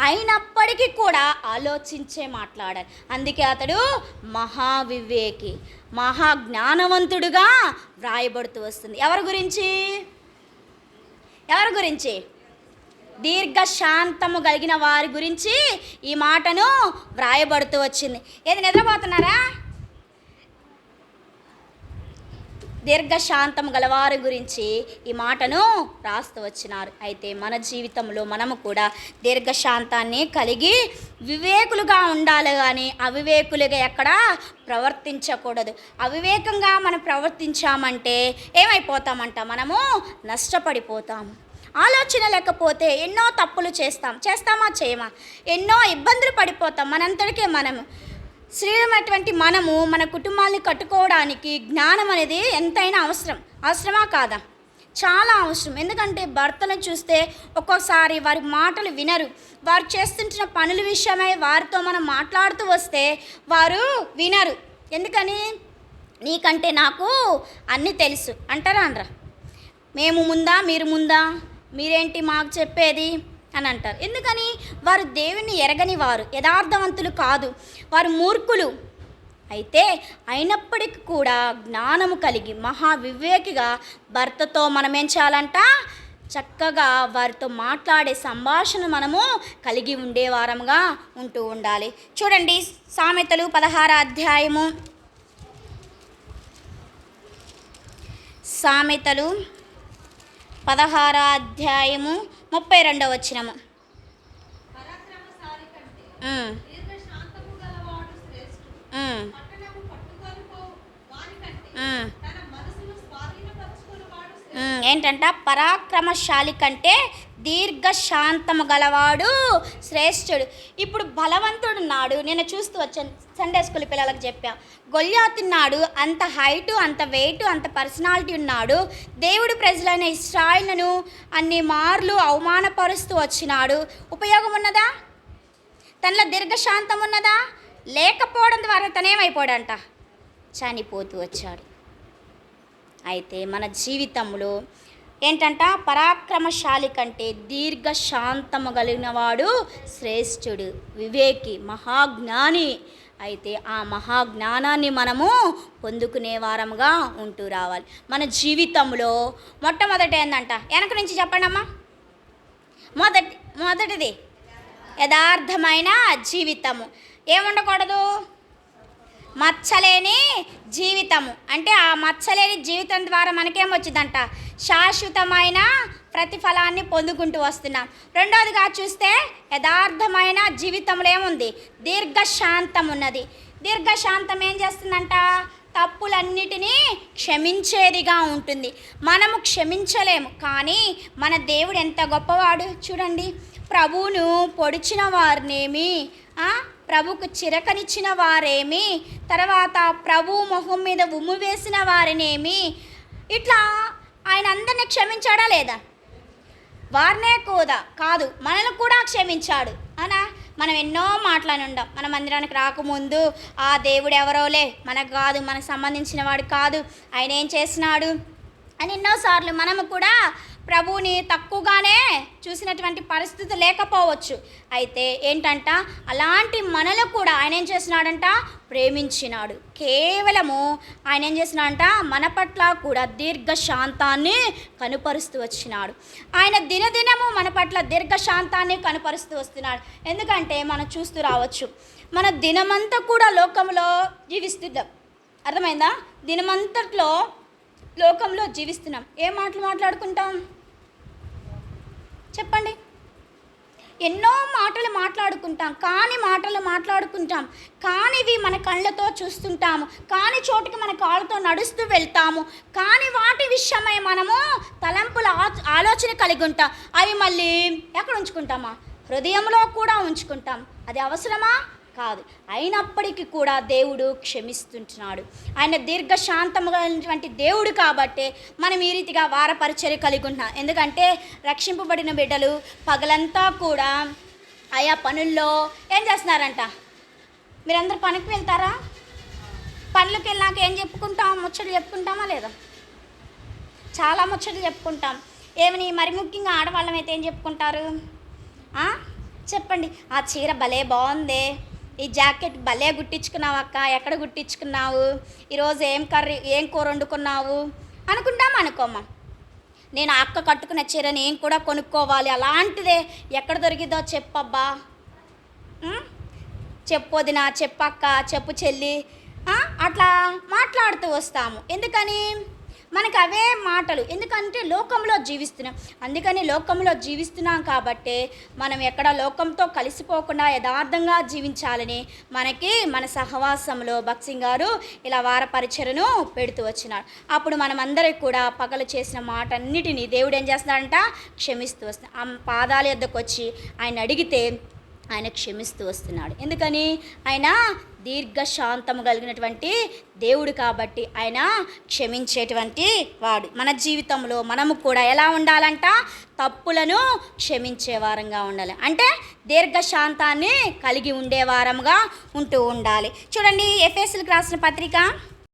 అయినప్పటికీ కూడా ఆలోచించే మాట్లాడాలి. అందుకే అతడు మహావివేకి, మహా జ్ఞానవంతుడుగా వ్రాయబడుతూ వస్తుంది. ఎవరి గురించి? దీర్ఘశాంతము కలిగిన వారి గురించి ఈ మాటను వ్రాయబడుతూ వచ్చింది. ఏది నిద్రపోతున్నారా? దీర్ఘశాంతం గలవారి గురించి ఈ మాటను రాస్తూ వచ్చినారు. అయితే మన జీవితంలో మనము కూడా దీర్ఘశాంతాన్ని కలిగి వివేకులుగా ఉండాలి, కానీ అవివేకులుగా ఎక్కడ ప్రవర్తించకూడదు. అవివేకంగా మనం ప్రవర్తించామంటే ఏమైపోతామంట? మనము నష్టపడిపోతాము. ఆలోచన లేకపోతే ఎన్నో తప్పులు చేస్తామా చేయమా? ఎన్నో ఇబ్బందులు పడిపోతాం. మనంతటికే మనము స్త్రీలమైనటువంటి మనము మన కుటుంబాన్ని కట్టుకోవడానికి జ్ఞానం అనేది ఎంతైనా అవసరమా కాదా? చాలా అవసరం. ఎందుకంటే భర్తను చూస్తే ఒక్కోసారి వారి మాటలు వినరు, వారు చేస్తుంటున్న పనుల విషయమై వారితో మనం మాట్లాడుతూ వస్తే వారు వినరు. ఎందుకని? నీకంటే నాకు అన్నీ తెలుసు అంటారా అనరా? మేము ముందా మీరు ముందా, మీరేంటి మాకు చెప్పేది అని అంటారు. ఎందుకని? వారు దేవుని ఎరగని వారు, యథార్థవంతులు కాదు, వారు మూర్ఖులు. అయితే అయినప్పటికీ కూడా జ్ఞానము కలిగి మహా వివేకిగా భర్తతో మనం ఏం చేయాలంట? చక్కగా వారితో మాట్లాడే సంభాషణ మనము కలిగి ఉండేవారంగా ఉంటూ ఉండాలి. చూడండి, సామెతలు 16వ అధ్యాయము, సామెతలు 16వ అధ్యాయము 32వ వచనము. ఏంటంట? పరాక్రమశాలి కంటే దీర్ఘశాంతము గలవాడు శ్రేష్ఠుడు. ఇప్పుడు బలవంతుడు ఉన్నాడు, నేను చూస్తూ వచ్చాను, సండే స్కూల్ పిల్లలకు చెప్పా. గొల్యాతు ఉన్నాడు, అంత హైటు, అంత వెయిట్, అంత పర్సనాలిటీ ఉన్నాడు. దేవుడు ప్రజలైన ఇశ్రాయేలును అన్ని మార్లు అవమానపరుస్తూ వచ్చినాడు. ఉపయోగం ఉన్నదా? తనలో దీర్ఘశాంతం ఉన్నదా? లేకపోవడం ద్వారా తనేమైపోయాడంట? చనిపోతూ వచ్చాడు. అయితే మన జీవితంలో ఏంటంట? పరాక్రమశాలి కంటే దీర్ఘశాంతము కలిగిన వాడు శ్రేష్ఠుడు, వివేకి, మహాజ్ఞాని. అయితే ఆ మహాజ్ఞానాన్ని మనము పొందుకునే వారముగా ఉంటూ రావాలి. మన జీవితంలో మొట్టమొదటి ఏందంట? వెనక నుంచి చెప్పండి అమ్మా. మొదటిది యథార్థమైన జీవితము. ఏముండకూడదు? మచ్చలేని జీవితము. అంటే ఆ మచ్చలేని జీవితం ద్వారా మనకేమొచ్చిందంట? శాశ్వతమైన ప్రతిఫలాన్ని పొందుకుంటూ వస్తున్నాం. రెండవదిగా చూస్తే యథార్థమైన జీవితంలో ఏముంది? దీర్ఘశాంతం ఉన్నది. దీర్ఘశాంతం ఏం చేస్తుందంట? తప్పులన్నిటినీ క్షమించేదిగా ఉంటుంది. మనము క్షమించలేము, కానీ మన దేవుడు ఎంత గొప్పవాడు చూడండి. ప్రభువును పొడిచిన వారినేమి, ప్రభుకు చిరకనిచ్చిన వారేమి, తర్వాత ప్రభు మొహం మీద ఉమ్ము వేసిన వారినేమి, ఇట్లా ఆయన అందరినీ క్షమించాడా లేదా? వారినే కాదు మనల్ని కూడా క్షమించాడు అనా. మనం ఎన్నో మాటలని ఉండం. మన మందిరానికి రాకముందు ఆ దేవుడు ఎవరోలే, మనకు కాదు, మనకు సంబంధించిన వాడు కాదు, ఆయన ఏం చేసినాడు అని ఎన్నోసార్లు మనము కూడా ప్రభువుని తక్కువగానే చూసినటువంటి పరిస్థితి లేకపోవచ్చు. అయితే ఏంటంట, అలాంటి మనలో కూడా ఆయన ఏం చేసినాడంట, ప్రేమించినాడు. కేవలము ఆయన ఏం చేసినాడంట, మన పట్ల కూడా దీర్ఘశాంతాన్ని కనుపరుస్తూ వచ్చినాడు. ఆయన దినదినము మన పట్ల దీర్ఘశాంతాన్ని కనుపరుస్తూ వస్తున్నాడు. ఎందుకంటే మనం చూస్తూ రావచ్చు, మన దినమంతా కూడా లోకంలో జీవిస్తున్నాం. అర్థమైందా? దినమంతట్లో లోకంలో జీవిస్తున్నాం. ఏ మాటలు మాట్లాడుకుంటాం చెప్పండి? ఎన్నో మాటలు మాట్లాడుకుంటాం, కానివి మన కళ్ళతో చూస్తుంటాము, కాని చోటుకి మన కాళ్ళతో నడుస్తూ వెళ్తాము, కానీ వాటి విషయమై మనము తలంపుల ఆలోచన కలిగి ఉంటాం. అవి మళ్ళీ ఎక్కడ ఉంచుకుంటామా? హృదయంలో కూడా ఉంచుకుంటాం. అది అవసరమా? కాదు. అయినప్పటికీ కూడా దేవుడు క్షమిస్తుంటున్నాడు. ఆయన దీర్ఘశాంతము కలిగినటువంటి దేవుడు కాబట్టి మనం ఈ రీతిగా వార పరిచర్య కలిగి ఉంటున్నాం. ఎందుకంటే రక్షింపబడిన బిడ్డలు పగలంతా కూడా ఆయా పనుల్లో ఏం చేస్తున్నారంట? మీరందరూ పనికి వెళ్తారా? పనులకు వెళ్ళాక ఏం చెప్పుకుంటాం? ముచ్చట్లు చెప్పుకుంటామా లేదా? చాలా ముచ్చట్లు చెప్పుకుంటాం. ఏమని? మరి ముఖ్యంగా ఆడవాళ్ళం అయితే ఏం చెప్పుకుంటారు? చెప్పండి. ఆ చీర భలే బాగుందే, ఈ జాకెట్ భలే గుట్టించుకున్నావు అక్క, ఎక్కడ గుట్టించుకున్నావు, ఈరోజు ఏం కూర వండుకున్నావు అనుకోమ్మా. నేను అక్క కట్టుకున్న చీర నేను కూడా కొనుక్కోవాలి, అలాంటిదే ఎక్కడ దొరికిందో చెప్పబ్బా, చెప్పొదినా, చెప్పక్క, చెప్పు చెల్లి, అట్లా మాట్లాడుతూ వస్తాము. ఎందుకని? మనకు అవే మాటలు. ఎందుకంటే లోకంలో జీవిస్తున్నాం. అందుకని లోకంలో జీవిస్తున్నాం కాబట్టి మనం ఎక్కడ లోకంతో కలిసిపోకుండా యథార్థంగా జీవించాలని మనకి మన సహవాసంలో భక్సింగ్ గారు ఇలా వార పరిచర్యను పెడుతూ వచ్చినాడు. అప్పుడు మనమందరికి కూడా పగలు చేసిన మాట అన్నిటినీ దేవుడు ఏం చేస్తున్నాడంట? క్షమిస్తూ వస్తున్నాడు. ఆ పాదాల యొద్దకు వచ్చి ఆయన అడిగితే ఆయన క్షమిస్తూ వస్తున్నాడు. ఎందుకని? ఆయన దీర్ఘశాంతము కలిగినటువంటి దేవుడు కాబట్టి ఆయన క్షమించేటువంటి వాడు. మన జీవితంలో మనము కూడా ఎలా ఉండాలంట? తప్పులను క్షమించే వారంగా ఉండాలి. అంటే దీర్ఘశాంతాన్ని కలిగి ఉండే వారంగా ఉంటూ ఉండాలి. చూడండి, ఎఫెసీయులకు రాసిన పత్రిక